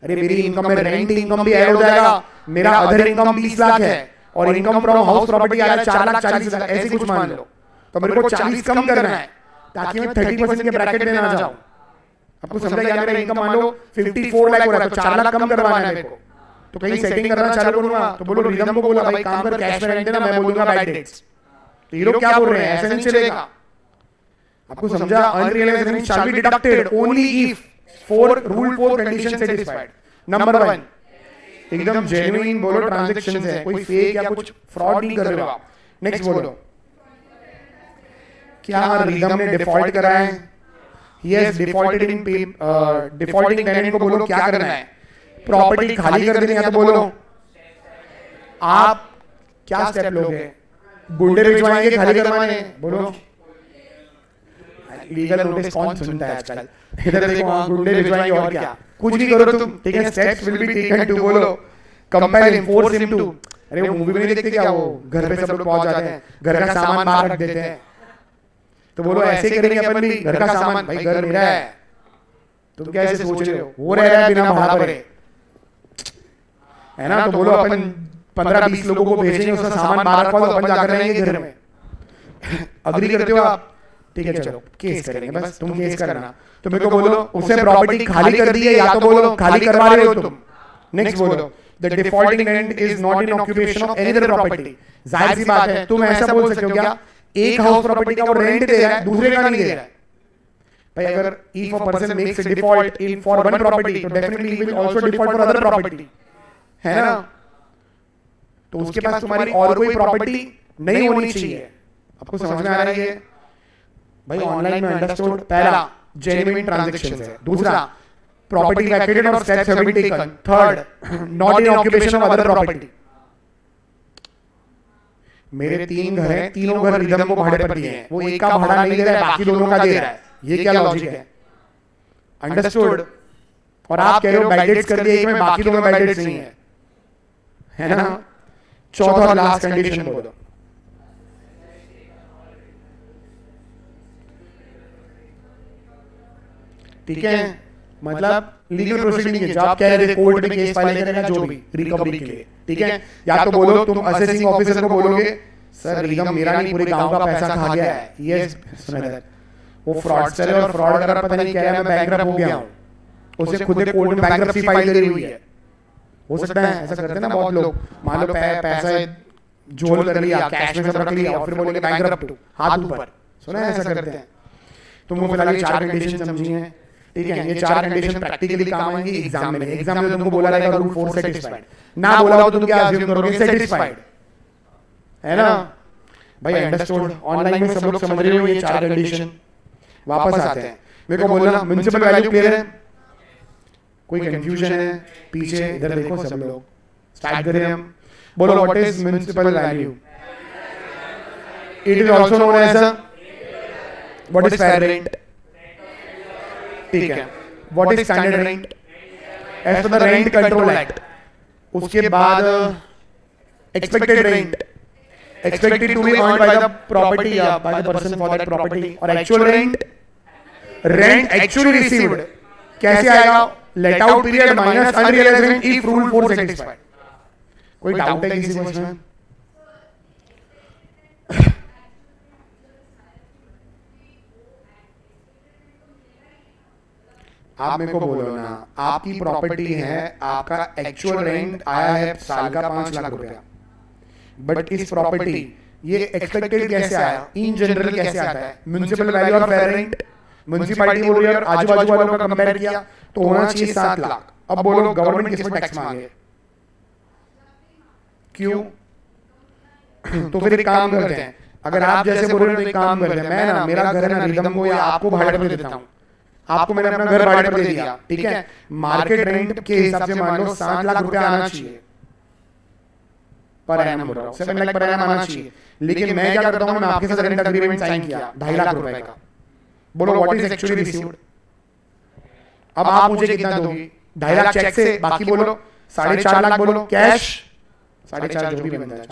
[SPEAKER 1] अरे मेरी इनकम में रेंट इनकम भी ऐड हो जाएगा, मेरा अदर इनकम 20 लाख है, और इनकम फ्रॉम हाउस प्रॉपर्टी आ रहा है 4,40,000, ऐसे कुछ मान लो। तो मेरे को 40 कम करना है ताकि मैं 30% के ब्रैकेट में ना जाऊं। आपको समझा? यार मेरा इनकम मान लो 54 लाख हो रहा है, तो 4 लाख कम करवाना है मेरे को, तो कहीं सेटिंग करना चालू करूंगा तो बोलो रिदम को बोला भाई काम कर कैश में रेंट देना, मैं बोलूंगा बैड डेट्स। तो ये लोग क्या बोल रहे हैं? ऐसा नहीं चलेगा। आपको समझा? Unrealised rent shall be deducted only if rule 4 condition satisfied. Number 1 एकदम जेन्युइन बोलो, ट्रांजैक्शंस है, कोई फेक या कुछ फ्रॉड नहीं कर रहे हो आप। नेक्स्ट बोलो क्या रिदम ने डिफॉल्ट करा है? He has defaulted in defaulting tenant को बोलो क्या करना है, प्रॉपर्टी खाली कर देनी है तो बोलो आप क्या स्टेप लोगे, गुंडे भिजवाएंगे खाली करवाने, बोलो लीगल नोटिस कौन सुनता है आजकल, इधर देखो गुंडे भिजवाएंगे और क्या, कुछ भी करो तुम, ठीक है, steps will be taken to बोलो compel him, force him to, अरे वो मूवी में नहीं देखते क्या, वो घर पे सब लोग पहुंच जाते हैं, घर का सामान बाहर रख देते हैं, तो बोलो ऐसे करेंगे अपन भी, घर का सामान, भाई घर मेरा है, तुम क्या ऐसे सोच रहे हो, वो रह रहा है बिना भाड़ा भरे, है ना, तो बोलो अपन 15-20 लोगों को भेजेंगे, उसका सामान बाहर रखवा दो, अपन जाकर रहेंगे घर में, अग्री करते हो आप, ठीक है चलो केस करेंगे, बस तुम केस करना, तो मेरे को बोलो उससे प्रॉपर्टी खाली कर दी है, या तो बोलो खाली करवा रहे हो तुम, नेक्स्ट बोलो the defaulting tenant is not in occupation of any other property, जाहिर सी बात है तुम ऐसा बोल सकते हो क्या, एक हाउस प्रॉपर्टी का वो रेंट दे रहा है, दूसरे का नहीं दे रहा है, भाई अगर if a person makes a default in for one property तो definitely he will also default for other property, है ना, तो उसके पास तुम्हारी और कोई प्रॉपर्टी नहीं होनी चाहिए, आपको समझ में आ रहा है ये भाई, ऑनलाइन में अंडरस्टूड, पहला जेन्युइन ट्रांजैक्शंस है, दूसरा प्रॉपर्टी वैकेटेड और steps have been taken, third not in occupation of other property, मेरे 3 घर हैं, तीनों घर रिदम को भाड़े पर दिए हैं, वो एक का भाड़ा नहीं दे रहा है, बाकी दोनों का दे रहा है, ये क्या लॉजिक है, अंडरस्टूड, और आप कह रहे हो बैडेट्स कर दिए एक में, बाकी दोनों बैडेट्स नहीं है ना, चौथा और लास्ट कंडीशन बोलो, ठीक है, मतलब लीगल प्रोसीडिंग है, जो आप कह रहे थे कोर्ट में केस फाइल करेगा जो भी रिकवरी के लिए, ठीक है, या तो बोलो तुम असेसिंग ऑफिसर को बोलोगे सर रिगम मेरा नहीं पूरे गांव का पैसा खा गया है, ये सुनिए वो फ्रॉडस्टर है और फ्रॉड कर पता नहीं कह रहा है मैं बैंकरप्ट हो गया हूं, उसे खुद कोर्ट में बैंकरप्सी फाइल करी हुई है, हो सकता है ऐसा करते हैं ना बहुत लोग, मान लो पैसा झोल कर लिया, कैश में सब रख लिया और फिर बोलेंगे बैंकरप्ट, हाथ ऊपर, सुना है ऐसा करते हैं, तुमको फिलहाल ये 4 कंडीशन समझी हैं, ठीक है, ये 4 कंडीशन प्रैक्टिकली काम आएंगी एग्जाम में, एग्जाम में तुमको बोला रहेगा रूल 4 सेटिस्फाइड, ना बोला हो तुम क्या अज्यूम करोगे सेटिस्फाइड, है ना भाई, अंडरस्टूड, ऑनलाइन में सब लोग समझ रहे हो ये 4 कंडीशन, वापस आते हैं, मेरे को बोलना म्युनिसिपल वैल्यू क्लियर है, कोई कंफ्यूजन है पीछे, इधर देखो सब लोग, स्टार्ट करें हम, बोलो what is municipal value, it is also known as what is fair rent, ठीक है, what is standard rent as per the rent control act, उसके बाद expected rent, expected to be earned by the property by the person for that property, और actual rent actually received कैसे आएगा, let out period minus unrealized rent if rule 4 satisfied, कोई doubt है किसी को इसमें, आप मेरे को बोलो ना, आपकी प्रॉपर्टी है, आपका एक्चुअल रेंट आया है साल का 5 लाख रुपया, बट इस प्रॉपर्टी ये एक्सपेक्टेड कैसे आया, इन जनरल कैसे आता है, म्युनिसिपल वैल्यू और फेयर रेंट, म्युनिसिपैलिटी बोल रही है और आजू बाजू वालों का कंपेयर किया तो होना चाहिए 7 लाख, अब बोलो गवर्नमेंट किस पर टैक्स मांगे, क्यों, तो फिर एक काम करते हैं, अगर आप जैसे बोल रहे हो तो एक काम करते हैं, मैं ना मेरा घर है ना रिदम को या आपको भाड़े पर देता हूं, आपको मैंने अपना घर भाड़े पर दे दिया, ठीक है, मार्केट रेंट के हिसाब से मान लो 7 लाख रुपया आना चाहिए पर एनम, बोल रहा हूं 7 लाख पर एनम आना चाहिए, लेकिन मैं क्या करता हूं, मैं आपके साथ रेंट एग्रीमेंट साइन किया 2.5 लाख रुपए का, बोलो व्हाट इज एक्चुअली रिसीव्ड, अब आप मुझे कितना दोगी, 2.5 लाख चेक से, बाकी बोलो 4.5 लाख, बोलो कैश 4.5 जो भी बनता है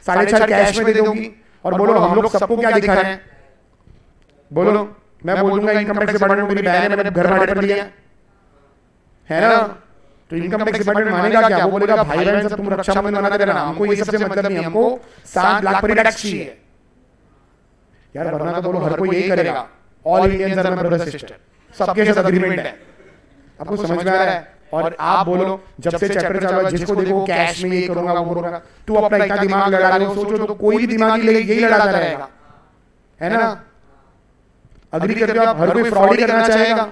[SPEAKER 1] 4.5 कैश में दे दोगी, और बोलो हम लोग सबको क्या दिखा रहे हैं, बोलो मैं बोल दूंगा इनकम टैक्स डिपार्टमेंट मेरी बहन है मैंने घर भाड़े पर लिया है ना, तो इनकम टैक्स डिपार्टमेंट मानेगा क्या, वो बोलेगा भाई बहन सब तुम रक्षाबंधन मनाते रहना, हमको ये सबसे मतलब नहीं, हमको 7 लाख पर टैक्स चाहिए यार, वरना तो बोलो हर कोई यही करेगा, all Indians are my brother sister, सबके साथ एग्रीमेंट है, आपको समझ में आ रहा है, और आप बोलो जब से चैप्टर चालू है जिसको देखो कैश में ये करूंगा वो करूंगा, तू अपना इतना दिमाग लड़ा रहे हो, सोचो तो कोई भी दिमागी यही लड़ाता रहेगा, है ना, अग्री करते हो आप, हर कोई फ्रॉड ही करना चाहेगा,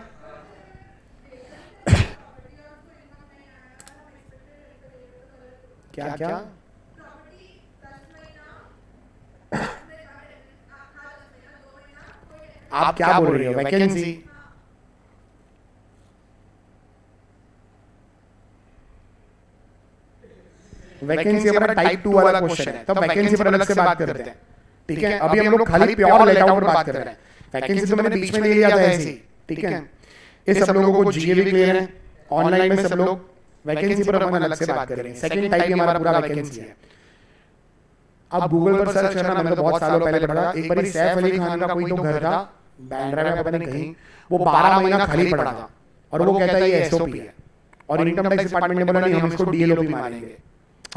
[SPEAKER 1] क्या क्या आप क्या बोल रही हो? वैकेंसी। वैकेंसी हमारा टाइप 2 वाला क्वेश्चन है, तब वैकेंसी पर अलग से बात करते हैं, ठीक है? अभी हम लोग खाली प्योर लेट आउट पर बात कर रहे हैं। वैकेंसी तो मैंने बीच में ले लिया था ऐसे ही, ठीक है? ये सब लोगों को जीए भी क्लियर है, ऑनलाइन में सब लोग, वैकेंसी पर अपन अलग से बात कर रहे हैं। सेकंड टाइप ही हमारा पूरा वैकेंसी है। अब गूगल पर सर्च करना, मैंने तो बहुत सालों पहले पढ़ा, एक बार सैफ अली खान का कोई तो घर था बैंड्रा में, पता नहीं कहीं, वो 12 महीना खाली पड़ा था और वो कहता है ये एसओपी है, और इनकम टैक्स डिपार्टमेंट ने बोला नहीं, हम इसको डीएलओपी मानेंगे।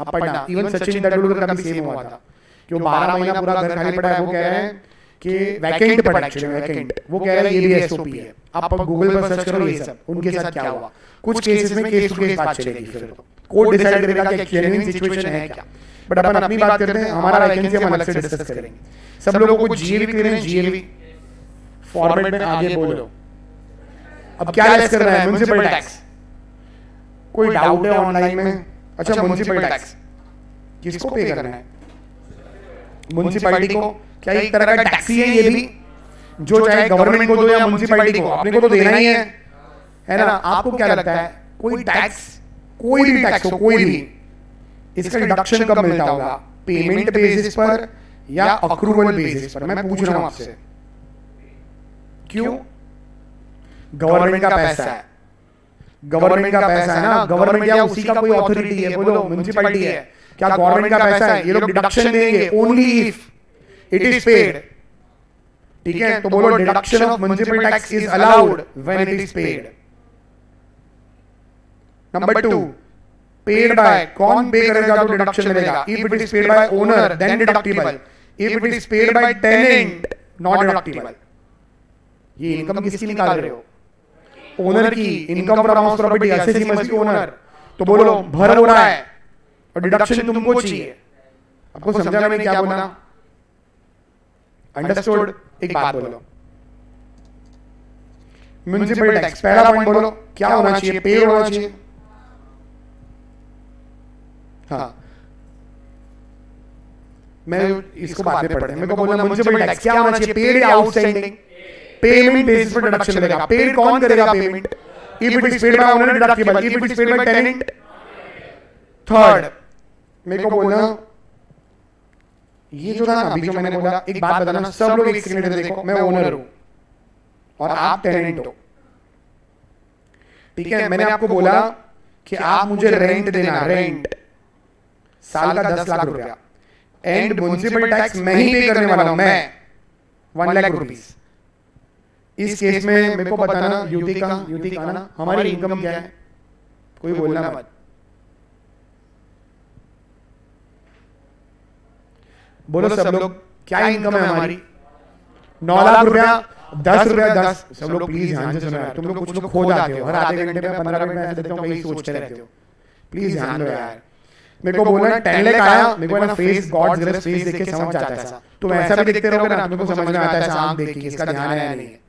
[SPEAKER 1] अब पढ़ना, इवन सचिन तेंदुलकर का भी सेम हुआ था कि वो 12 महीना पूरा घर खाली पड़ा है, वो कह रहे हैं कि वैकेंट पड़ा, एक्चुअली वैकेंट, वो कह रहे हैं ये भी एसओपी है। आप गूगल पर सर्च करो ये सब, उनके साथ क्या हुआ। कुछ केसेस में केस टू केस बात चलेगी, फिर तो कोर्ट डिसाइड करेगा कि जेन्युइन सिचुएशन है क्या। बट अपन अपनी बात करते हैं, हमारा वैकेंसी हम अलग से डिस्कस करेंगे। सब लोगों को जीएवी क्लियर है, जीएवी फॉर्मेट में आगे बोलो। अब क्या लेस करना है? Municipal tax. कोई डाउट है ऑनलाइन में? अच्छा, म्युनिसिपल टैक्स किसको पे करना है? म्युनिसिपैलिटी को। क्या एक तरह का टैक्स ही है ये भी, जो चाहे गवर्नमेंट को दो या म्युनिसिपैलिटी को, अपने को तो देना ही है ना? आपको क्या लगता है कोई टैक्स, कोई भी टैक्स हो, कोई भी, इसका डिडक्शन कब मिलता होगा? पेमेंट बेसिस पर या अक्रूवल बेसिस पर? मैं पूछ रहा हूं आपसे, क्यों? गवर्नमेंट का पैसा है, गवर्नमेंट का पैसा है ना, गवर्नमेंट या उसी का कोई अथॉरिटी है, बोलो म्युनिसिपैलिटी है, क्या गवर्नमेंट का पैसा है? ये लोग डिडक्शन देंगे only if it is paid, ठीक है? तो बोलो deduction of municipal tax is allowed when it is paid. Number 2, paid by, कौन पे करेगा तो डिडक्शन मिलेगा? If it is paid by owner then deductible, if it is paid by tenant not deductible. ये income किसकी निकाल रहे हो? ओनर की। Income from house property, assessee must be owner. तो बोलो भर हो रहा है और डिडक्शन तुमको चाहिए। आपको समझा मैंने क्या बोला? अंडरस्टूड? एक बात बोलो, म्युनिसिपल टैक्स पहला पॉइंट बोलो क्या होना चाहिए? पे होना चाहिए। हाँ, मैं इसको बाद में पढ़ते हैं। मेरे को बोलना म्युनिसिपल टैक्स क्या होना चाहिए? पेड या आउटस्टैंडिंग? पेमेंट बेसिस पर डिडक्शन मिलेगा। पेड कौन करेगा payment? If it is paid by owner deductible, if it is paid by tenant. Third, मेरे को बोलना ये जो था ना अभी जो मैंने बोला, एक बात बताना, सब लोग एक सेकंड देखो, मैं ओनर हूं और आप टेनेंट हो, ठीक है? मैंने आपको बोला कि आप मुझे रेंट देना, रेंट साल का 10 लाख रुपया, एंड म्युनिसिपल टैक्स मैं ही पे करने वाला हूं, मैं 1 लाख रुपीस। इस केस में मेरे को बताना युतिका ना, हमारी इनकम क्या है? कोई बोलना मत, बोलो सब लोग क्या इनकम है हमारी? 9 लाख रुपया, 10 रुपया 10। सब लोग प्लीज ध्यान से सुनो यार, तुम लोग कुछ लोग खो जाते हो हर आधे घंटे में, 15 मिनट में ऐसे देखता हूँ कहीं सोचते रहते हो। प्लीज ध्यान दो यार। मेरे को बोलना 10 लाख आया, मेरे को ना फेस गॉड्स ग्रेस फेस देख के समझ जाता है। तुम ऐसा भी देखते रहोगे ना, तुमको समझ में आता है ऐसा आंख देख के इसका ध्यान है या नहीं है,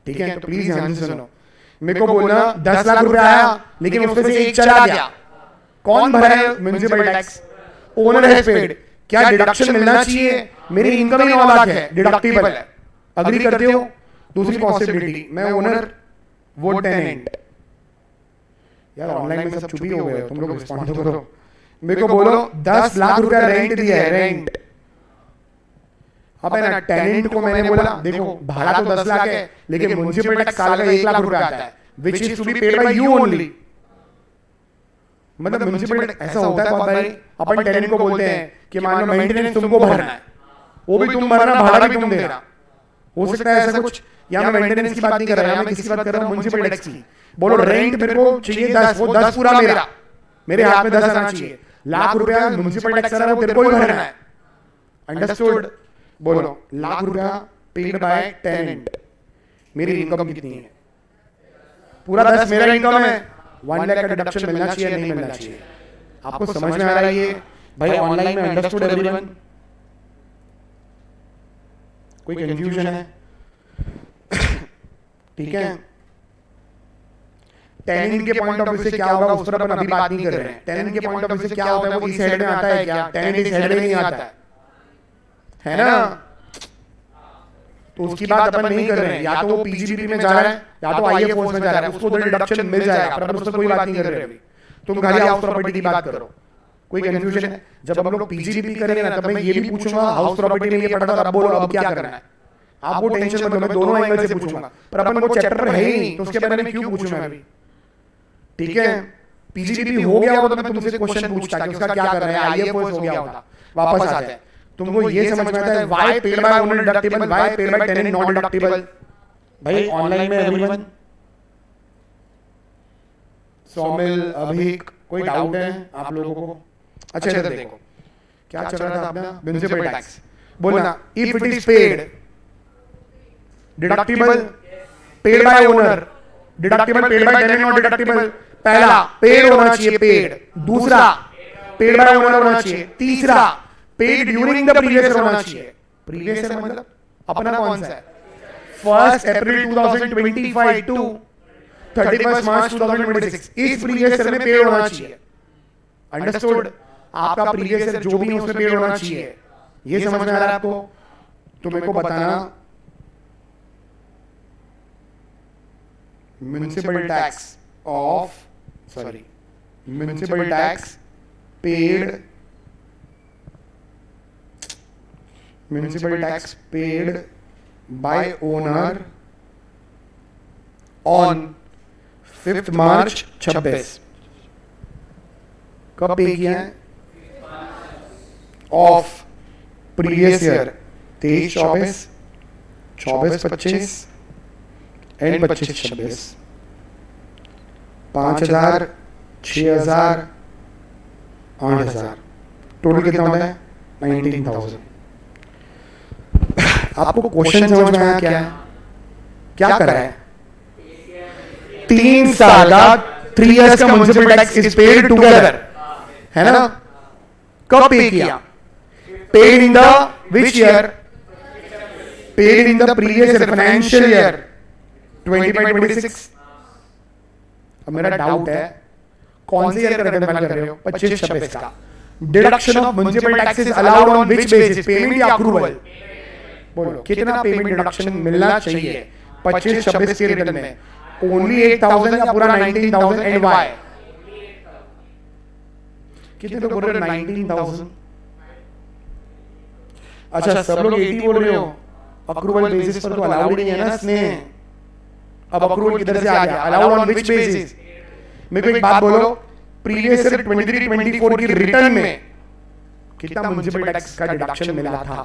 [SPEAKER 1] ठीक है? तो प्लीज ध्यान से सुनो। मेरे को बोलना 10 लाख रुपया आया, लेकिन उसमें से एक चला गया, कौन भरा है? Municipal tax. Owner has paid, क्या डिडक्शन मिलना चाहिए? मेरी इनकम ही 9 लाख है, डिडक्टिबल है, अग्री करते हो? दूसरी पॉसिबिलिटी, मैं ओनर वो टेनेंट। यार ऑनलाइन में सब चुप ही हो गए, तुम लोग रिस्पॉन्ड तो करो। मेरे को बोलो 10 लाख रुपया रेंट दिया है, रेंट। अब है ना, टेनेंट को मैंने बोला देखो भाड़ा तो 10 लाख है, लेकिन म्युनिसिपल टैक्स साल का 1 लाख रुपया आता है, which is to be paid by you only. मतलब म्युनिसिपल ऐसा होता है बहुत बारी, अपन टेनेंट को बोलते हैं कि मान लो मेंटेनेंस तुमको भरना है, वो भी तुम भरना, भाड़ा भी तुम देना। हो सकता है ऐसा कुछ, या मैं मेंटेनेंस की बात नहीं कर रहा, मैं किसकी बात कर रहा हूं? म्युनिसिपल टैक्स की। बोलो रेंट मेरे को चाहिए 10, वो 10 पूरा मेरा, मेरे हाथ में 10 आना चाहिए। लाख रुपया म्युनिसिपल टैक्स आ रहा है, वो तेरे को ही भरना है। अंडरस्टूड? बोलो लाख रुपया पेड बाय टेनेंट, मेरी इनकम कितनी है? पूरा 10 मेरा इनकम है, 1 लाख का डिडक्शन मिलना चाहिए नहीं मिलना चाहिए? आपको समझ में आ रहा है ये भाई? ऑनलाइन में अंडरस्टूड एवरीवन? कोई कंफ्यूजन है? ठीक है? टेनेंट के पॉइंट ऑफ व्यू से क्या होगा उस पर अपन अभी बात नहीं कर रहे हैं। टेनेंट के पॉइंट ऑफ व्यू से क्या होता है? वो इस हेड में आता है क्या? टेनेंट इस हेड में नहीं आता है ना? तो उसकी बात अपन नहीं कर रहे हैं, या तो वो पीजीबीपी में जा रहा है या तो आईए फोर्स में जा रहा है, उसको उधर डिडक्शन मिल जाएगा, पर अपन उससे कोई बात नहीं कर रहे अभी। तुम खाली हाउस प्रॉपर्टी की बात करो, कोई कंफ्यूजन है? जब हम लोग पीजीबीपी करेंगे ना, तब मैं ये भी पूछूंगा हाउस प्रॉपर्टी में ये पढ़ा था, अब बोलो अब क्या करना है। आप वो टेंशन मत लो, मैं दोनों एंगल से पूछूंगा, पर अपन वो चैप्टर है ही नहीं, तो उसके बारे में क्यों पूछूं मैं अभी? ठीक है, पीजीबीपी हो गया होता तो मैं तुमसे क्वेश्चन पूछता कि उसका क्या करना है, आईए फोर्स हो गया होता। वापस आते हैं, तुमको ये समझ में आता है why paid by owner deductible, why paid by tenant not deductible? भाई ऑनलाइन में एवरीवन, सौमिल, अभिक, कोई डाउट है आप लोगों को? अच्छा इधर देखो क्या चल रहा था अपना, म्युनिसिपल टैक्स बोलना, if it is paid deductible, paid by owner deductible, paid by tenant not deductible. पहला पेड होना चाहिए, पेड। दूसरा पेड बाय ओनर होना चाहिए। तीसरा paid during the previous year होना चाहिए। प्रीवियस ईयर मतलब अपना कौन सा है? 1 अप्रैल 2025 टू 31 मार्च 2026, इस प्रीवियस ईयर में पेड होना चाहिए। अंडरस्टूड? आपका प्रीवियस ईयर जो भी है उसमें पेड होना चाहिए। ये समझ में आ रहा है आपको? तो मेरे को बताना municipal tax of, sorry, municipal tax paid, municipal tax paid by owner on 5 मार्च 26, कब पे किया है? Of previous year 23-24, 24-25 and 25-26। 5,000, 6,000, 8,000, total कितना होता है? 19,000। आपको क्वेश्चन समझ में आया? क्या है, क्या करा है? 3 साल का 3 years का municipal tax is paid together, है ना? कब पे किया? Paid in the which year? Paid in the previous year, financial year 25-26। अब मेरा डाउट है कौन से ईयर का रिटर्न फाइल कर रहे हो? 25-26 का। Deduction of municipal taxes allowed on which basis? Payment या अप्रूवल? बोलो कितना पेमेंट डिडक्शन मिलना चाहिए 25-26 के रिटर्न में? ओनली 8,000 या पूरा 19,000? And why? कितने लोग बोल रहे हो 19,000? अच्छा सब लोग 80 बोल रहे हो, अप्रूवल बेसिस पर तो अलाउड नहीं है ना स्नेह। अब अप्रूवल किधर से आ गया? Allowed on which basis? मेरे को एक बात बोलो, प्रीवियस ईयर 23-24 की रिटर्न में कितना म्युनिसिपल टैक्स का डिडक्शन मिला था?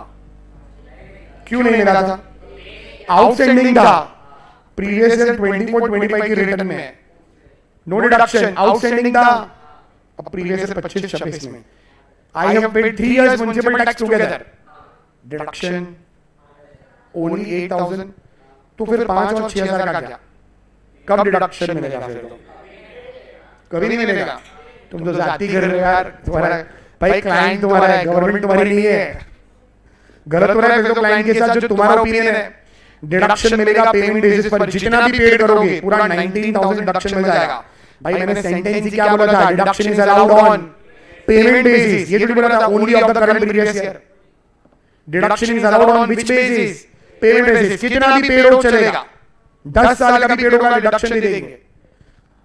[SPEAKER 1] क्यों नहीं मिला था? आउटस्टैंडिंग था। प्रीवियस ईयर 24-25 की रिटर्न में नो डिडक्शन, आउटस्टैंडिंग था। अब प्रीवियस ईयर 25-26 में I have paid 3 years municipal tax together, deduction only 8,000। तो फिर 5 और 6,000 का क्या? कब डिडक्शन मिलेगा? फिर तो कभी नहीं मिलेगा। तुम तो जाती कर रहे हो यार, तुम्हारा भाई क्लाइंट तुम्हारा है, गवर्नमेंट तुम्हारी नहीं है। गलत हो रहा है फिर तो क्लाइंट के साथ, जो तुम्हारा ओपिनियन है। डिडक्शन मिलेगा पेमेंट बेसिस पर, जितना भी पेड करोगे पूरा 19,000 डिडक्शन मिल जाएगा। भाई मैंने सेंटेंस ही क्या बोला था? Deduction is allowed on payment basis. ये तो बोला था only of the current previous year. Deduction is allowed on which basis? Payment basis. कितना भी पेड हो चलेगा, 10 साल का भी पेड होगा डिडक्शन दे देंगे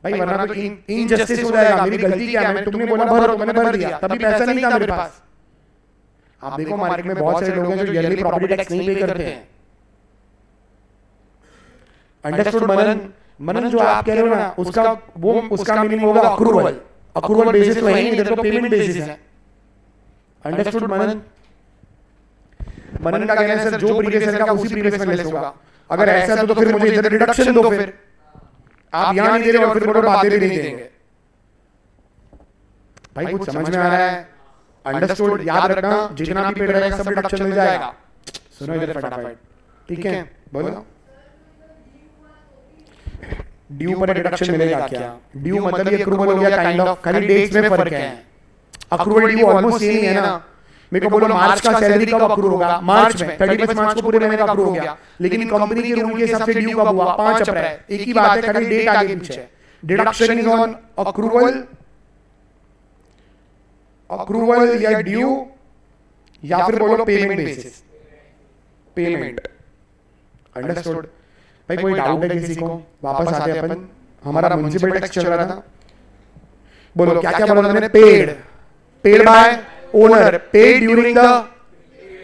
[SPEAKER 1] भाई, वरना तो इनजस्टिस हो जाएगा। मेरी गलती क्या है? तुमने बोला भरो तो मैंने भर दिया, तभी पैसा नहीं था मेरे पास। आप देखो मार्केट में बहुत सारे लोग हैं जो ईयरली प्रॉपर्टी टैक्स नहीं पे करते हैं। अंडरस्टूड मनन? मनन जो आप कह रहे हो ना, उसका मीनिंग होगा अक्रूवल। अक्रूवल बेसिस तो है ही नहीं, इधर तो पेमेंट बेसिस है। अंडरस्टूड मनन? मनन का कहना है सर जो प्रीवियस ईयर का उसी प्रीवियस में लेस होगा। अगर ऐसा है तो फिर मुझे इधर डिडक्शन दो। फिर आप यहां नहीं दे रहे और फिर बोलो बातें भी नहीं देंगे। भाई कुछ समझ में आ रहा है? अंडरस्टूड? याद रखना जितना भी पेड रहेगा सब डिडक्शन मिल जाएगा। सुनो इधर फटाफट, ठीक है? बोलो ड्यू पर डिडक्शन मिलेगा क्या? ड्यू मतलब ये अक्रूवल हो गया काइंड ऑफ, खाली डेट्स में फर्क है। अक्रूवल ड्यू ऑलमोस्ट सेम ही है ना। मेरे को बोलो मार्च का सैलरी कब अक्रूव होगा? मार्च में, 31 मार्च को पूरे महीने का अक्रूव हो गया। लेकिन कंपनी के रूल के हिसाब से ड्यू कब हुआ? 5 अप्रैल। एक ही बात है, खाली डेट आगे पीछे। Deduction is on accrual, accrual या ड्यू, या फिर बोलो पेमेंट बेसिस। Payment understood? भाई कोई डाउट है किसी को? वापस आते हैं अपन, हमारा म्युनिसिपल टैक्स चल रहा था। बोलो क्या क्या बोला था मैंने? Paid, paid by owner, paid during the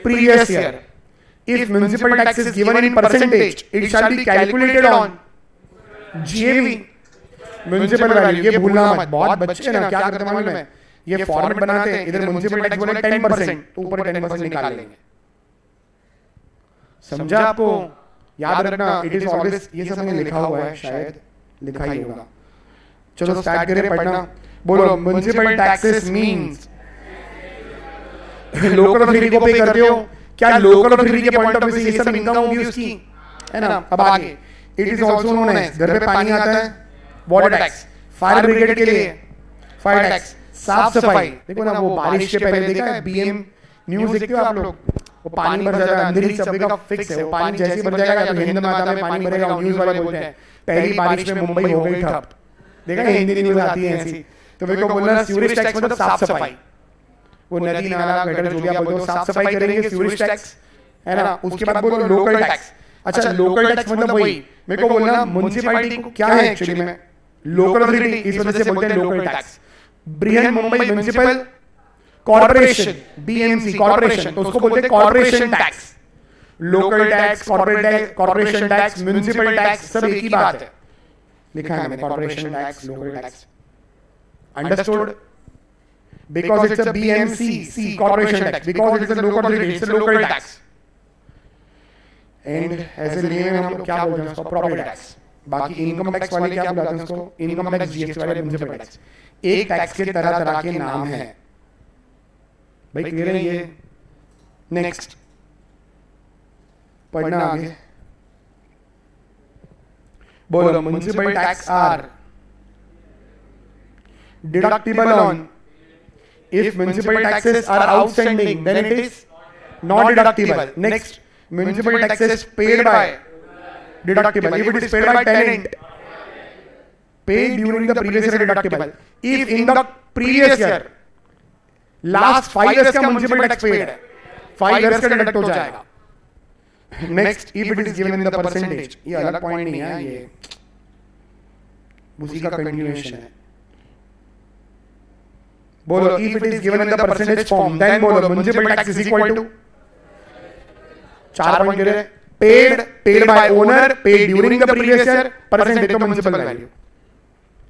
[SPEAKER 1] previous year. If municipal tax is given in percentage it shall be calculated on GAV, municipal value. ये भूलना मत, बहुत बच्चे ना क्या करते हैं मालूम है, ये फॉर्मेट बनाते हैं, इधर म्युनिसिपल टैक्स बोले 10%, तो ऊपर 10% निकाल लेंगे। समझा आपको? याद रखना, इट इज ऑलवेज, ये सब मैंने लिखा हुआ है, शायद लिखा ही होगा। चलो स्टार्ट करें पढ़ना। बोलो municipal taxes means, local authority को पे करते हो क्या? लोकल अथॉरिटी के पॉइंट ऑफ व्यू से ये सब इनकम होगी उसकी, है ना? अब आगे, it is also known as, घर पे पानी आता है वाटर टैक्स, फायर ब्रिगेड के लिए फायर टैक्स, साफ सफाई। देखो ना वो बारिश के पहले देखा है बीएम न्यूज देखते हो आप लोग, वो पानी भर जाता है, अंधेरी सब का फिक्स है, वो पानी जैसे ही भर जाएगा तो हिंद माता में पानी भरेगा, न्यूज वाले बोलते हैं पहली बारिश में मुंबई हो गई ठप। देखा है हिंदी न्यूज आती है ऐसी। तो मेरे को बोलना सीवरेज टैक्स मतलब साफ सफाई, वो नदी नाला गटर जो भी आप बोलते हो साफ सफाई करेंगे, सीवरेज टैक्स, है ना? उसके बाद बोलो लोकल टैक्स। अच्छा लोकल टैक्स मतलब वही, मेरे को बोलना म्युनिसिपैलिटी क्या है एक्चुअली में? लोकल अथॉरिटी, इस वजह से बोलते हैं local tax. Brihan Mumbai municipal corporation, BMC corporation, तो उसको बोलते हैं corporation tax. Local tax, corporation tax, municipal tax सब एक ही बात है। लिखा है मैंने corporation tax, local tax. Understood? Because it's a BMC corporation tax, because it's a local authority, it's a local tax. And as a name हम लोग क्या बोलते हैं उसको? Property tax. बाकी इनकम टैक्स वाले क्या बुलाते हैं उसको? इनकम टैक्स, जीएसटी वाले म्युनिसिपल टैक्स। एक टैक्स के तरह तरह के नाम है भाई, क्लियर है ये? नेक्स्ट पढ़ना आगे। बोलो municipal tax are deductible on, if municipal taxes are outstanding then it is not deductible. Next, municipal taxes paid by deductible if it is paid by tenant, paid during the previous year deductible, if in the previous year last 5 years का municipal tax paid है 5 years का deduct हो जाएगा। next, if it is given in the percentage, ये अलग point नहीं है, ये उसी का continuation है। बोलो if it is given in the percentage form, then बोलो municipal tax is equal to 4 point दे रहे, paid by owner, paid during the previous year, percentage of municipal value.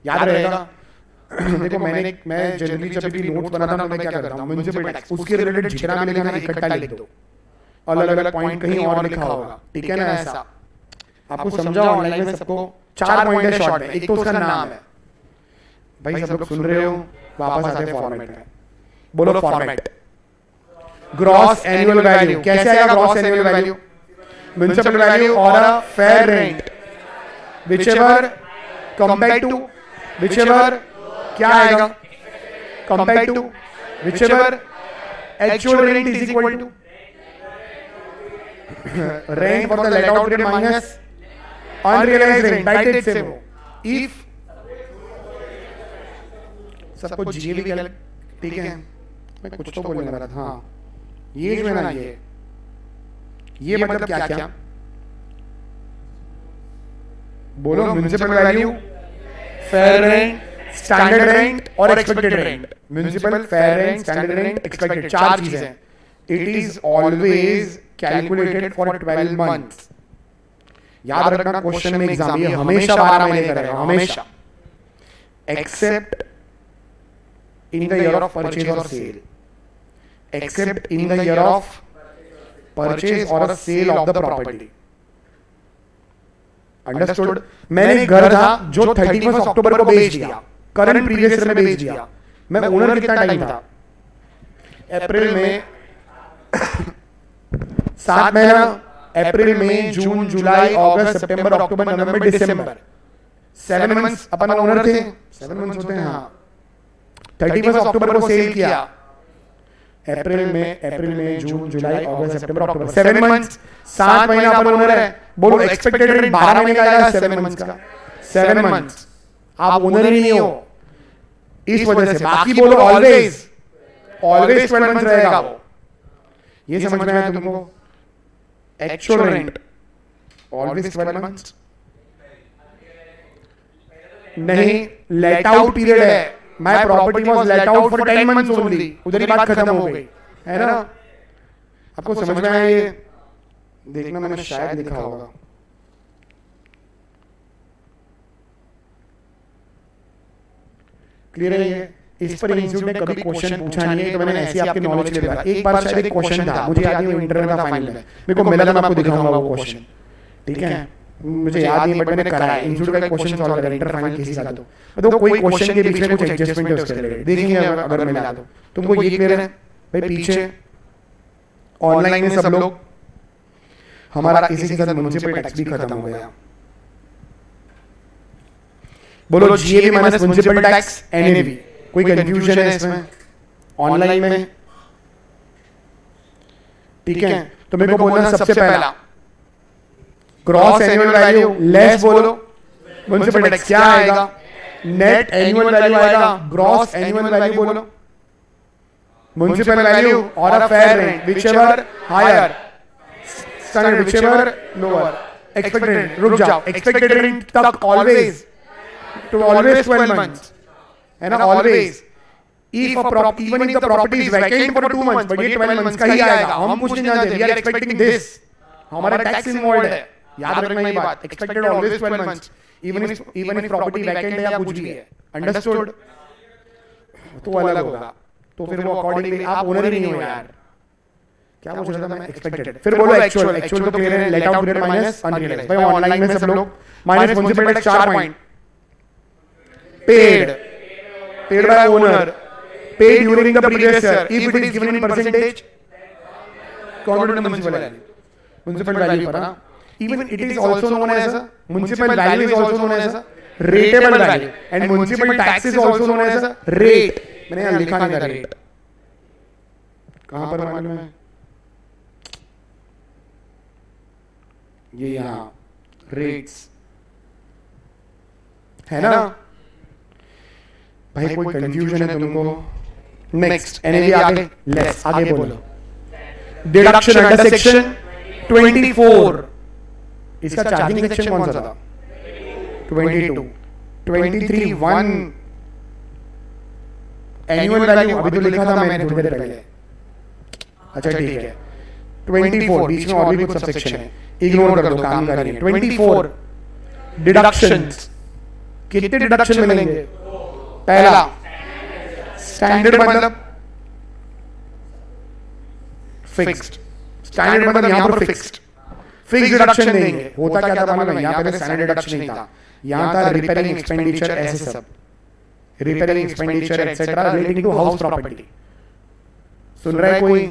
[SPEAKER 1] याद रहेगा? देखो मैं जनरली जब भी नोट्स बनाता हूं मैं क्या करता हूं, म्युनिसिपल टैक्स उसके रिलेटेड जितना मिलेगा ना इकट्ठा लिख दो, अलग अलग पॉइंट कहीं और लिखा होगा, ठीक है ना? ऐसा आपको समझा ऑनलाइन में सबको? 4 पॉइंट है शॉर्ट में, एक तो उसका नाम है। भाई सब लोग सुन रहे हो? वापस आते हैं फॉर्मेट में। बोलो फॉर्मेट। ग्रॉस एनुअल वैल्यू, कैसे आएगा gross annual value? Municipal value और a fair rent whichever compared to, whichever क्या आएगा? Compared to whichever actual rent is equal to rent for the let out period minus unrealised rent by date से वो। If सबको GAV क्या, ठीक है? मैं कुछ तो बोलने वाला था। हाँ ये जो है ना, ये मतलब क्या क्या? बोलो municipal value, fair rent, standard rent और expected rent. Municipal, fair rent, standard rent, expected, 4 चीजें हैं। It is always calculated for 12 months. याद रखना क्वेश्चन में एग्जाम ये हमेशा 12 महीने करेगा, हमेशा, accept in the year of purchase और cell, except in the year of purchase or a sale of the property. Understood? मैंने एक घर था जो 31 अक्टूबर को बेच दिया, करंट प्रीवियस ईयर में बेच दिया। मैं ओनर कितना टाइम था? अप्रैल में 7 महीना, अप्रैल मई जून जुलाई अगस्त सितंबर अक्टूबर नवंबर दिसंबर, 7 मंथ्स अपन ओनर थे। 7 मंथ्स होते हैं। हाँ 31 अक्टूबर को सेल किया, अप्रैल में जून जुलाई अगस्त सितंबर अक्टूबर, 7 मंथ्स, 7 महीना अपन ओनर है। बोलो एक्सपेक्टेड रेंट 12 महीने का आएगा, 7 मंथ्स का, 7 मंथ्स आप ओनर ही नहीं हो इस वजह से। बाकी बोलो ऑलवेज 12 मंथ्स रहेगा वो। ये समझ में आया तुमको? एक्चुअल रेंट ऑलवेज 12 मंथ्स नहीं, लेट आउट पीरियड है, my property was let out for 10 months only, उधर ही बात खत्म हो गई, है ना? आपको समझ में आया? ये देखना, मैंने शायद लिखा होगा। क्लियर है? ये इस पर इंस्टीट्यूट ने कभी क्वेश्चन पूछा नहीं है, तो मैंने ऐसे आपके नॉलेज के लिए बताया। एक बार शायद एक क्वेश्चन था, मुझे याद नहीं, इंटरव्यू था फाइनल में, मेरे को मिला था, मैं आपको दिखाऊंगा वो क्वेश्चन, ठीक है? मुझे याद नहीं, बट मैंने करा है, इंस्टीट्यूट का क्वेश्चन सॉल्व करा इंटर फाइनल किसी का, तो कोई क्वेश्चन के बीच में कुछ एडजस्टमेंट है उसके लिए, देखेंगे अगर मिला तो। तुमको ये क्लियर है भाई? पीछे ऑनलाइन में सब लोग, हमारा इसी के साथ म्युनिसिपल टैक्स भी खत्म हो गया। बोलो GAB minus municipal tax NAV, कोई कंफ्यूजन है इसमें? ऑनलाइन में, ठीक है? तो मेरे को बोलना सबसे पहला ग्रॉस एनुअल वैल्यू लेस बोलो, म्युनिसिपल टैक्स क्या आएगा? नेट एनुअल वैल्यू आएगा, ग्रॉस एनुअल वैल्यू बोलो, म्युनिसिपल वैल्यू और a fair rent whichever higher, standard whichever lower, expected rent, रुक जाओ, एक्सपेक्टेड रेंट तक ऑलवेज to always 12 months, है ना? always if a property, even if the property is vacant for 2 months, but ये 12 months का ही आएगा, हम कुछ नहीं जानते, we are expecting this, हमारा टैक्स इन्वॉल्व है, याद रखना ये बात, expected always 12 months, even if property vacant है या कुछ भी है, understood? तो अलग होगा, तो फिर वो accordingly आप ओनर ही नहीं हो यार। क्या पूछ रहा था मैं? एक्सपेक्टेड, फिर बोलो एक्चुअल, एक्चुअल तो क्लियर है, late out period minus unrealised. भाई ऑनलाइन में सब लोग minus municipal tax 4 point, paid by owner, paid during the previous year if it is given in percentage converted to municipal value, municipal value पर ना, even it is also known as a municipal value is also known as a rateable value and municipal tax is also known as a rate। मैंने यहाँ लिखा नहीं था rate, कहाँ पर मालूम है? ये यहाँ rates है ना भाई? कोई कंफ्यूजन है तुमको? नेक्स्ट एनएवी आगे लेस, आगे बोलो। डिडक्शन अंडर सेक्शन 24, इसका चार्जिंग सेक्शन कौन सा था? 22, 23 1 एनुअल वैल्यू अभी तो लिखा था मैंने थोड़ी देर पहले, अच्छा ठीक है। 24 बीच में और भी कुछ सबसेक्शन है, इग्नोर कर दो, काम कर रही है। 24 डिडक्शंस, कितने डिडक्शन मिलेंगे? पहला स्टैंडर्ड मतलब फिक्स्ड, स्टैंडर्ड मतलब यहां पर फिक्स्ड डिडक्शन देंगे। होता क्या था मालूम है? यहां पे स्टैंडर्ड डिडक्शन नहीं था, यहां था रिपेयरिंग एक्सपेंडिचर, ऐसे सब repairing expenditure etcetera relating to house property. सुन रहा है कोई?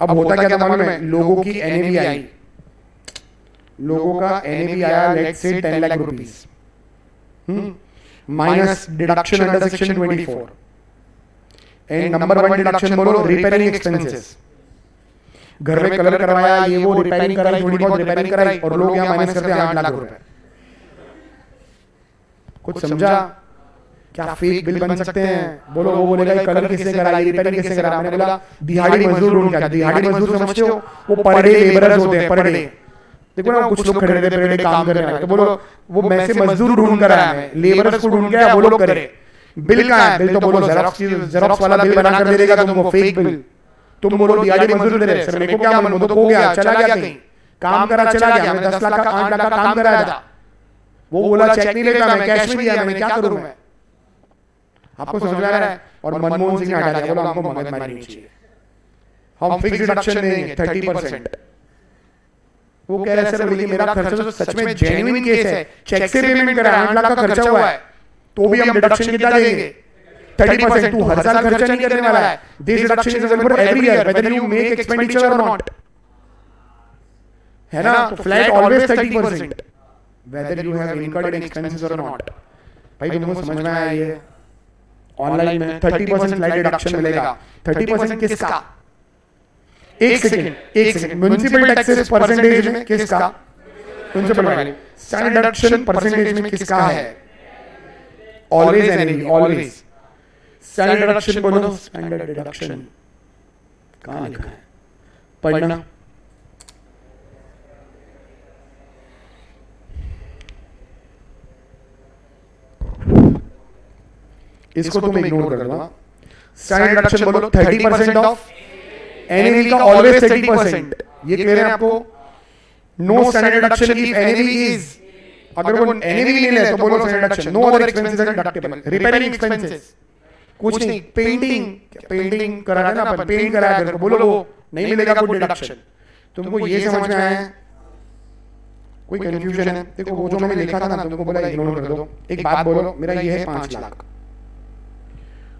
[SPEAKER 1] अब होता क्या था मालूम है? लोगों की एनएवी आई, लोगों का एनएवी आया let's say 10 lakh rupees, minus deduction under section 24 and number 1 deduction बोलो रिपेयरिंग एक्सपेंसेस। घर में कलर करवाया, ये वो रिपेयरिंग कराई, थोड़ी बहुत रिपेयरिंग कराई, और लोग यहाँ माइनस करते हैं 8 लाख रुपए। कुछ समझा? क्या फेक बिल बन सकते हैं? बोलो, वो बोलेगा कलर किसने कराई, रिपेयरिंग किसने कराई? मैंने बोला दिहाड़ी मजदूर ढूंढ के, दिहाड़ी मजदूर समझते हो? वो पर डे लेबरर्स होते हैं, पर डे। देखो ना कुछ लोग खड़े रहते हैं काम करने वाले, तो बोलो वो मैं से मजदूर ढूंढ कर आया है, लेबरर्स को ढूंढ के आया, वो लोग करे। बिल कहाँ है? बिल तो बोलो जेरोक्स वाला बिल बना कर दे देगा तुमको, फेक बिल। तुम बोलो दिहाड़ी मजदूर दे रहे, सर मेरे को क्या मालूम, वो तो खो गया, चला गया कहीं, काम करा चला गया, मैं 10 लाख का 8 लाख का काम कराया था, वो बोला चेक नहीं लेता, मैं कैश में दिया, मैं क्या करूं मैं? आपको समझ में आ रहा है? और मनमोहन सिंह ने हटा दिया, बोला हमको मगजमारी नहीं चाहिए, हम फिक्स डिडक्शन देंगे 30%। वो कह रहे सर बोलिए मेरा खर्चा तो सच में जेन्युइन केस है, चेक से पेमेंट करा, 8 लाख का खर्चा हुआ है, तो भी हम डिडक्शन कितना देंगे? 30%। तू हर साल खर्चा नहीं करने वाला है, this deduction is available every year whether you make expenditure और नॉट, है ना? तो flat always 30% whether you have incurred in expenses और नॉट। भाई तुमको समझ में आया? ये ऑनलाइन में 30% फ्लैट डिडक्शन मिलेगा। 30% किसका? एक सेकंड म्युनिसिपल टैक्सेस परसेंटेज में किसका? Municipal value. Standard deduction percentage में किसका है? Always NAV, always. Standard deduction बोलो, स्टैंडर्ड डिडक्शन कहां लिखा है? पढ़ना। इसको तुम इग्नोर कर दो. स्टैंडर्ड डिडक्शन बोलो 30% ऑफ एनएवी का ऑलवेज 30%. ये क्लियर है आपको? No standard deduction if NAV is, अगर वो एनएवी नहीं ले तो बोलो standard deduction. No other expenses are deductible. Repairing expenses कुछ नहीं. पेंटिंग करा है ना अपन, पेंट कराया घर को, बोलो वो नहीं मिलेगा कोई डिडक्शन. तुमको ये समझ में आया है? कोई कंफ्यूजन है? देखो वो जो मैंने लिखा था ना, तुमको बोला इग्नोर कर दो. एक बात बोलो, मेरा ये है 5 लाख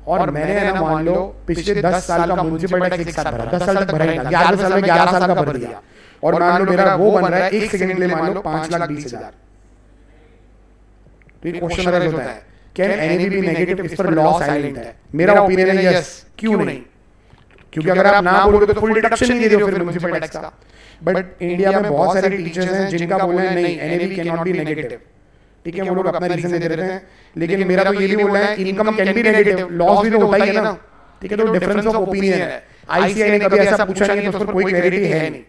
[SPEAKER 1] और मैंने ना मान लो पिछले 10 साल का म्युनिसिपल टैक्स एक साथ भरा, 10 साल तक भरा ही था, 11 साल में 11 साल का भर दिया, और मान लो मेरा वो बन रहा है 1 सेकंड के लिए मान लो 5,20,000. तो ये क्वेश्चन अगर होता है कैन एनएवी बी नेगेटिव, इस पर लॉ साइलेंट है. मेरा ओपिनियन है यस. क्यों नहीं? क्योंकि अगर आप ना बोलोगे तो फुल डिडक्शन नहीं दे रहे हो फिर म्युनिसिपल टैक्स का. बट इंडिया में बहुत सारे टीचर्स हैं जिनका बोलना है नहीं, NAV can not be negative. ठीक है, वो लोग अपना रीजन दे देते हैं, लेकिन मेरा तो ये भी बोलना है income can be negative. Loss भी तो होता ही है ना. ठीक है, तो डिफरेंस ऑफ ओपिनियन है. आईसीआई ने कभी ऐसा पूछा नहीं, तो उस पर कोई क्लैरिटी है नहीं,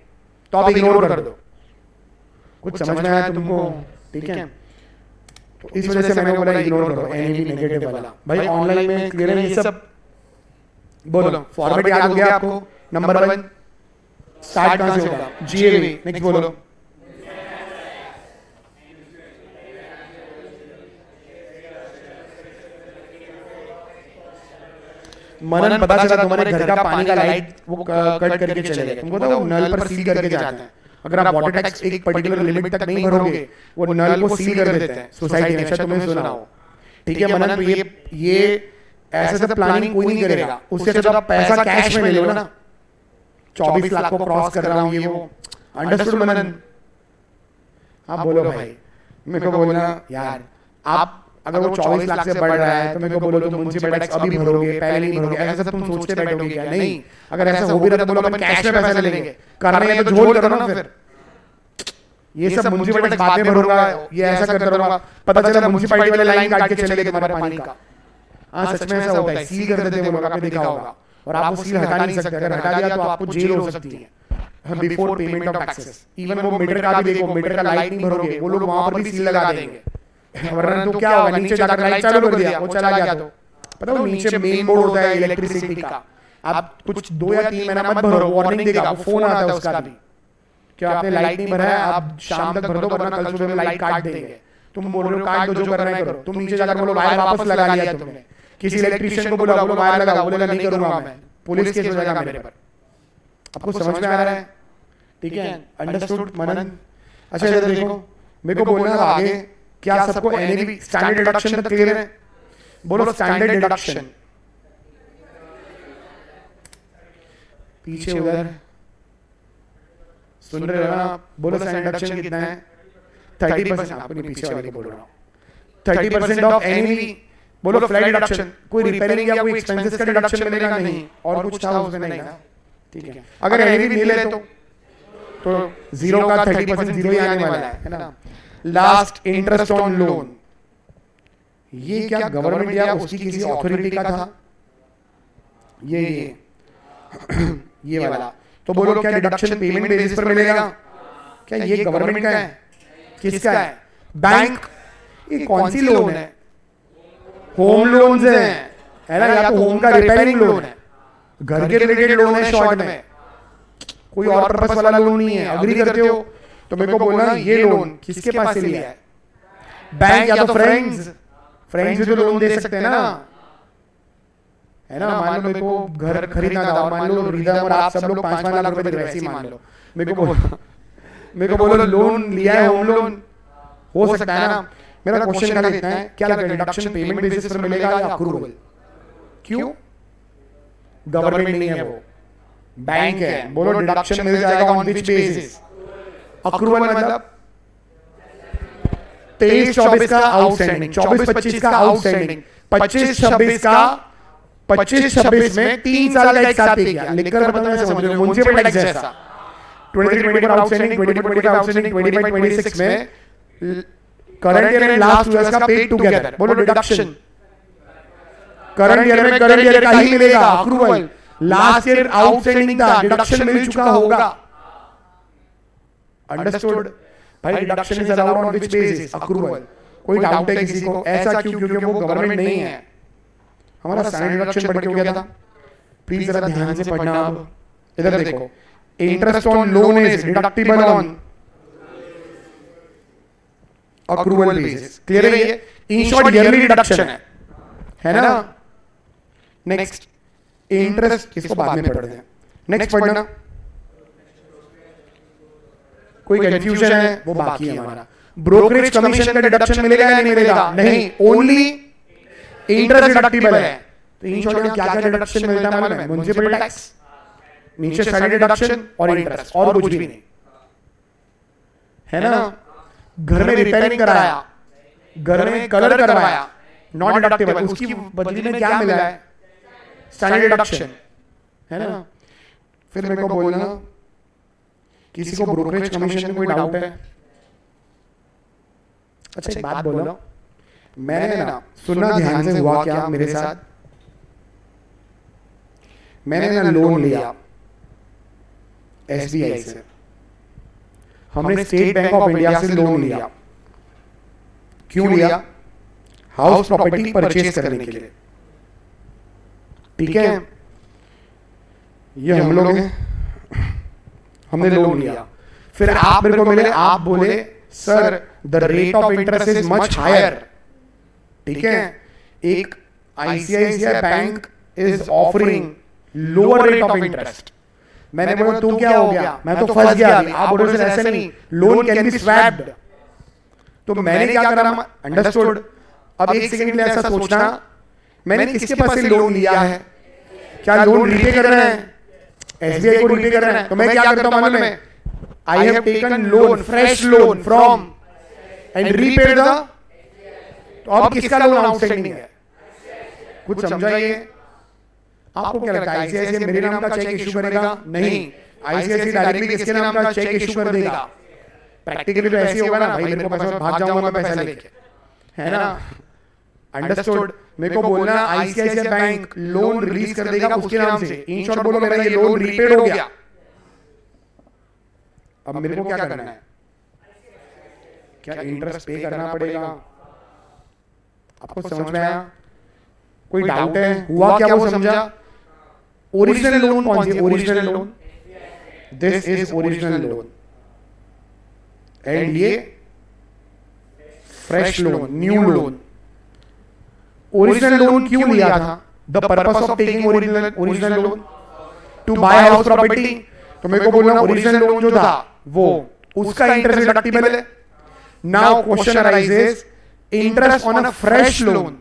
[SPEAKER 1] तो आप इग्नोर कर दो. कुछ समझ में आया तुमको? ठीक है, तो इस वजह से मैंने बोला इग्नोर करो एनएवी नेगेटिव वाला. भाई ऑनलाइन में क्लियर है ये सब? बोलो फॉर्मेट याद हो गया आपको? नंबर 1 स्टार्ट कहां से होगा? जीएवी. नेक्स्ट बोलो. मनन पता चला तुम्हारे घर का पानी का लाइट वो कट करके चले गए. तुमको तो नल पर सील करके जाते हैं. अगर आप वाटर टैक्स एक पर्टिकुलर लिमिट तक नहीं भरोगे, वो नल को सील कर देते हैं सोसाइटी में. शायद तुमने सुना हो. ठीक है मनन, तो ये ऐसे सब प्लानिंग कोई नहीं करेगा. उससे अच्छा आप पैसा कैश में ले लो ना. 24 लाख को क्रॉस कर रहा हूँ ये वो. अंडरस्टूड मनन? आप बोलो भाई. मेरे को बोलना यार, आप अगर वो 24 लाख से बढ़ रहा है तो मेरे को बोलो तुम म्युनिसिपल टैक्स अभी भरोगे, पहले नहीं भरोगे, ऐसा तुम सोचते बैठोगे क्या? नहीं. अगर ऐसा हो भी रहा तो बोलो अपन कैश में पैसे लेंगे. करना है तो झोल करो ना फिर. ये सब म्युनिसिपल टैक्स बाद में भरूंगा, ये ऐसा करता रहूंगा, पता चला म्युनिसिपलिटी वाले लाइन काट के चले गए तुम्हारे पानी का. हाँ सच में ऐसा होता है. सील कर देते हैं वो लोग, आपने देखा होगा. और आप वो सील हटा नहीं सकते. अगर हटा दिया तो आपको जेल हो सकती है before payment of taxes. Even वो मीटर का भी देखो, मीटर का लाइट नहीं भरोगे, वो लोग वहां पर भी सील लगा देंगे. वरना तो क्या होगा, नीचे जाकर लाइट चालू कर दिया, वो चला गया तो पता है नीचे मेन बोर्ड होता है इलेक्ट्रिसिटी का. आप कुछ 2 या 3 महीना मत भरो, वार्निंग देगा, वो फोन आता है उसका भी, क्या आपने लाइट नहीं भरा है, आप शाम तक भर दो वरना कल सुबह में लाइट काट देंगे. तुम बोल रहे हो काट दो, जो करना है करो. तुम नीचे जाकर बोलो वायर वापस लगा लिया तुमने. किसी इलेक्ट्रिशियन को बोला बोलो वायर लगा, बोलेगा नहीं करूंगा मैं, पुलिस केस हो जाएगा मेरे पर. आपको समझ में आ रहा है? ठीक है, अंडरस्टूड मनन? अच्छा इधर देखो, मेरे को बोलना था आगे क्या सबको एनएवी स्टैंडर्ड डिडक्शन तक क्लियर है? बोलो स्टैंडर्ड डिडक्शन. पीछे उधर सुन रहे हो ना? बोलो स्टैंडर्ड डिडक्शन कितना है? 30%. आपको नहीं, पीछे वाले को बोल रहा हूं. 30% ऑफ एनएवी. बोलो फ्लैट डिडक्शन. कोई रिपेयरिंग या कोई एक्सपेंसेस का डिडक्शन मिलेगा? नहीं. और कुछ था उसमें? नहीं ना. ठीक है, अगर एनएवी मिले तो 0 का 30% 0 ही आने वाला है ना. लास्ट इंटरेस्ट ऑन लोन, ये क्या गवर्नमेंट या उसकी किसी अथॉरिटी का था? ये वाला. तो बोलो क्या डिडक्शन पेमेंट बेसिस पर मिलेगा? क्या ये गवर्नमेंट का है? किसका है? बैंक. ये कौन सी लोन है? होम लोन्स है ना, या तो होम का रिपेयरिंग लोन है, घर के रिलेटेड लोन है शॉर्ट में, कोई और पर्पस वाला लोन नहीं है. अग्री करते हो तो मेरे को बोलना ये लोन किसके पास से लिया है? बैंक या तो फ्रेंड्स भी तो लोन दे सकते हैं ना, है ना. मान लो मेरे को घर खरीदना था और मान लो रिदम और आप सब लोग 5-5 लाख रुपए दे रहे, वैसे ही मान लो मेरे को बोलो लोन लिया है, होम लोन हो सकता है ना. मेरा क्वेश्चन खाली इतना है, क्या लगता है डिडक्शन पेमेंट बेसिस पर मिलेगा या अक्रूवल? क्यों? गवर्नमेंट नहीं है वो, बैंक है. बोलो डिडक्शन मिल जाएगा ऑन विच बेसिस? अक्रूवल मतलब 23-24 का आउटस्टैंडिंग, 24-25 का आउटस्टैंडिंग, 25-26 में 3 साल का एक साथ पे किया. लिखकर बताना समझ लो, म्युनिसिपल टैक्स जैसा. 23-24 आउटस्टैंडिंग, 24-25 आउटस्टैंडिंग, 25-26 में current year and last year का पेड टुगेदर. बोलो डिडक्शन. करंट ईयर का ही मिलेगा अक्रूवल. लास्ट ईयर आउटस्टैंडिंग था, डिडक्शन मिल चुका होगा. अंडरस्टूड? भाई deduction is allowed on which basis? Accrual. कोई डाउट है किसी को? ऐसा क्यों? क्योंकि वो गवर्नमेंट नहीं है. हमारा स्टैंडर्ड डिडक्शन बढ़ के हो गया था। प्लीज जरा ध्यान से पढ़ना। अब इधर देखो, interest on loan is deductible on accrual basis. Clear है ये? इन शॉर्ट ईयरली डिडक्शन है ना। नेक्स्ट इंटरेस्ट, इसको बाद में पढ़ते हैं। नेक्स्ट पढ़ना, कोई कंफ्यूजन है वो बाकी है हमारा। ब्रोकरेज कमीशन का डिडक्शन मिलेगा या नहीं मिलेगा? नहीं, ओनली इंटरेस्ट डिडक्टिबल है। तो इन शॉर्ट में क्या क्या डिडक्शन मिलता है मालूम है? म्युनिसिपल टैक्स, नीचे सैलरी डिडक्शन और इंटरेस्ट, और कुछ भी नहीं है ना। घर में रिपेयरिंग कराया, घर में कलर करवाया, नॉन डिडक्टिबल, उसकी बदले में क्या मिला है? स्टैंडर्ड डिडक्शन है ना। फिर मेरे को बोलना, किसी को ब्रोकरेज कमीशन में कोई डाउट है? अच्छा एक बात बोलो, मैंने ना सुनना ध्यान से, हुआ क्या मेरे साथ, मैंने ना लोन लिया एसबीआई से, हमने स्टेट बैंक ऑफ इंडिया से लोन लिया। क्यों लिया? हाउस प्रॉपर्टी परचेज करने के लिए। ठीक है, ये हम लोग हैं, हमने लोन लिया। फिर आप मेरे को मिले, आप बोले sir the rate of interest is much higher. ठीक है, एक ICICI bank is offering lower rate of interest. मैंने बोला तू क्या हो गया, मैं तो फंस गया अभी। आप बोल रहे ऐसे नहीं, लोन कैन बी स्वैप्ड। तो मैंने क्या करा, अंडरस्टूड। अब एक सेकंड के लिए ऐसा सोचना, मैंने किसके पास से लोन लिया है? क्या लोन रीपे करना है? एसबीआई को रीपे करना है। तो मैं क्या करता हूं मालूम है? I have taken loan, fresh loan from and repaid the. तो अब किसका लोन आउटस्टैंडिंग है? कुछ समझाइए। आपको क्या लगता है आईसीआईसीआई मेरे नाम का चेक इशू करेगा? नहीं, आईसीआईसीआई डायरेक्टली किसके नाम का चेक इशू कर देगा? प्रैक्टिकली तो ऐसे होगा ना भाई, मेरे को पैसा, भाग जाऊंगा मैं पैसा लेके, है ना। अंडरस्टूड। मेरे को बोलना आईसीआईसीआई बैंक लोन रिलीज कर देगा उसके नाम से। इन शॉर्ट बोलो मेरा ये लोन रीपेड हो गया। अब मेरे को क्या करना है? क्या इंटरेस्ट पे करना पड़ेगा? आपको समझ में आया? कोई डाउट है? हुआ क्या वो समझा? ओरिजिनल लोन कौन सी? Original loan, this is original loan, and ये fresh loan, new loan. Original loan क्यों लिया था? The purpose of taking original loan to buy house property. तो मेरे को बोलना ओरिजिनल लोन जो था वो, उसका इंटरेस्ट डिडक्टिबल है। Now question arises, interest on a fresh loan,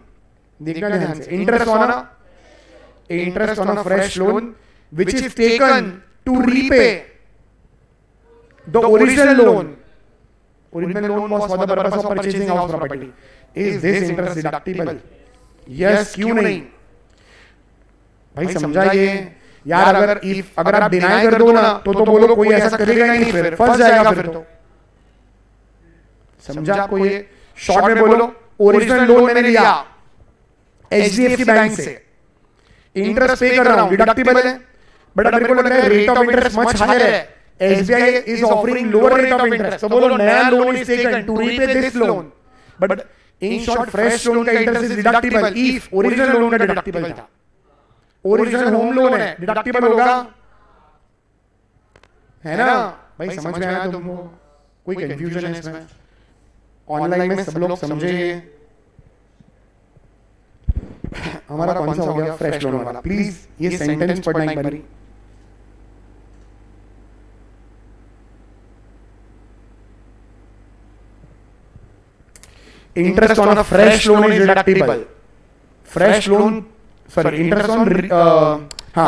[SPEAKER 1] देखना ध्यान से, interest on a fresh loan which is taken to repay the original loan. Original loan was for the purpose of purchasing house property. Is this interest deductible? Yes, क्यों नहीं? भाई समझाइए यार। अगर आप डिनाई कर दो ना तो बोलो कोई ऐसा करेगा ही नहीं, फिर फंस जाएगा फिर तो। समझा आपको? ये शॉर्ट में बोलो, ओरिजिनल लोन मैंने लिया एचडीएफसी बैंक से, इंटरेस्ट पे कर रहा हूं, डिडक्टिबल है, बट मेरे को लग रहा है rate of interest much higher है, SBI is offering lower rate of interest. तो बोलो नया loan is taken to repay this loan, but in short fresh loan का interest is deductible if original loan का डिडक्टिबल था। ओरिजिनल home loan है, deductible होगा, है ना भाई? समझ में आया तुमको? कोई कंफ्यूजन है इसमें? ऑनलाइन में सब लोग समझे? हमारा कौन सा हो गया? फ्रेश लोन वाला। प्लीज ये सेंटेंस पढ़ना एक बारी। Interest on a fresh loan is deductible. Fresh loan, sorry, interest on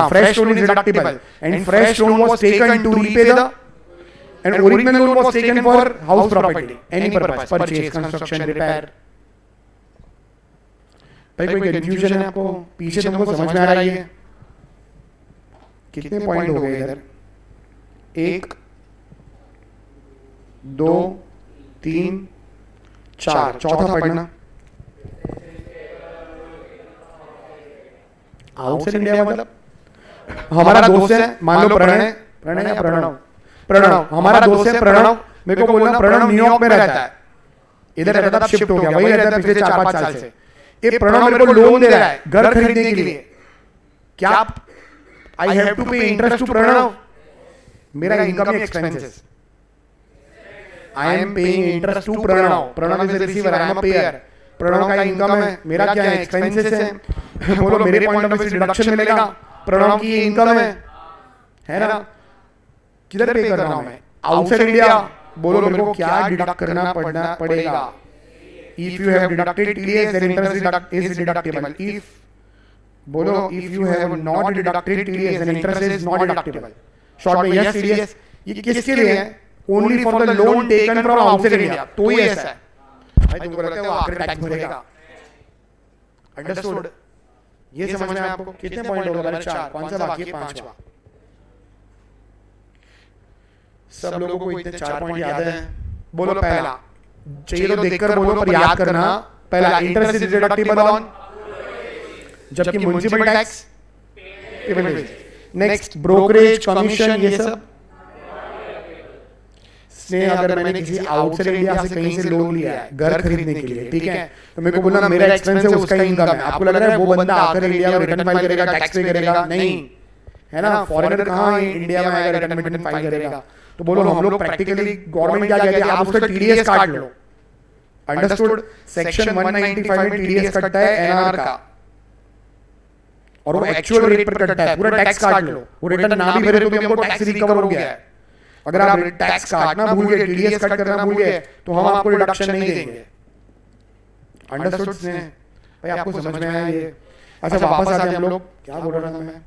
[SPEAKER 1] fresh loan is deductible, and fresh loan was taken to repay the, and original loan was taken for house property, any purpose, purchase, construction, repair. भाई कोई confusion है आपको? पीछे तुमको समझ में आ रहा है? कितने पॉइंट हो गए इधर? 1 2 3 4, चौथा पढ़ना। आउटसाइड इंडिया मतलब हमारा दोस्त है, मान लो प्रणव, हमारा दोस्त है प्रणव। मेरे को बोलना प्रणव न्यूयॉर्क में रहता है, इधर रहता था, शिफ्ट हो गया, वही रहता है पिछले 4-5 साल से। ये प्रणव मेरे को लोन दे रहा है घर खरीदने के लिए, क्या I have to pay interest to Pranav? मेरा इनकम या expenses? I am paying interest to Pranav, Pranav is a receiver, I am a payer, Pranav का इनकम है, मेरा क्या है? एक्सपेंसेस है। बोलो मेरे पॉइंट ऑफ व्यू से डिडक्शन मिलेगा, प्रणव की इनकम है ना? किधर पे कर रहा हूं मैं? Outside India. बोलो मेरे को क्या डिडक्ट करना पड़ेगा? If you have deducted TDS then interest is deductible. If बोलो if you have not deducted TDS then interest is not deductible. Short में यस टीडीएस ये किसके लिए है? Only for the loan taken from outside India. तो ही ऐसा है भाई, तुमको लगता है वो आखिर टैक्स भरेगा? अंडरस्टूड? ये समझ में आपको? कितने पॉइंट हो गए हमारे? 4। कौन सा बाकी है? 5वां। सब लोगों को इतने 4 पॉइंट याद है? बोलो पहला, चाहिए तो देखकर बोलो पर याद करना। पहला, इंटरेस्ट इज डिडक्टेबल ऑन, जबकि municipal tax payable. Next, brokerage commission, ये सब से अगर मैंने किसी आउटसाइड इंडिया से कहीं से लोन लिया है घर खरीदने के लिए, ठीक है, तो मेरे को बोलना मेरा एक्सपेंस है, उसका इनकम है। आपको लग रहा है वो बंदा आकर इंडिया में रिटर्न फाइल करेगा, टैक्स पे करेगा? नहीं, है ना? फॉरेनर कहाँ इंडिया में आएगा रिटर्न फाइल करेगा? तो बोलो हम लोग प्रैक्टिकली गवर्नमेंट क्या कहती है, आप उसका टीडीएस काट लो। अंडरस्टूड? सेक्शन 195 में टीडीएस कटता है एनआर का, और वो एक्चुअल रेट पर कटता है, पूरा टैक्स काट लो। वो रिटर्न ना भी भरे तो भी हमको टैक्स रिकवर हो गया है। अगर आप टैक्स काटना भूल गए, टीडीएस कट करना भूल गए, तो हम आपको डिडक्शन नहीं देंगे। अंडरस्टूड ने भाई? आपको समझ में आया ये? अच्छा वापस आते हैं हम लोग, क्या बोल रहा था मैं?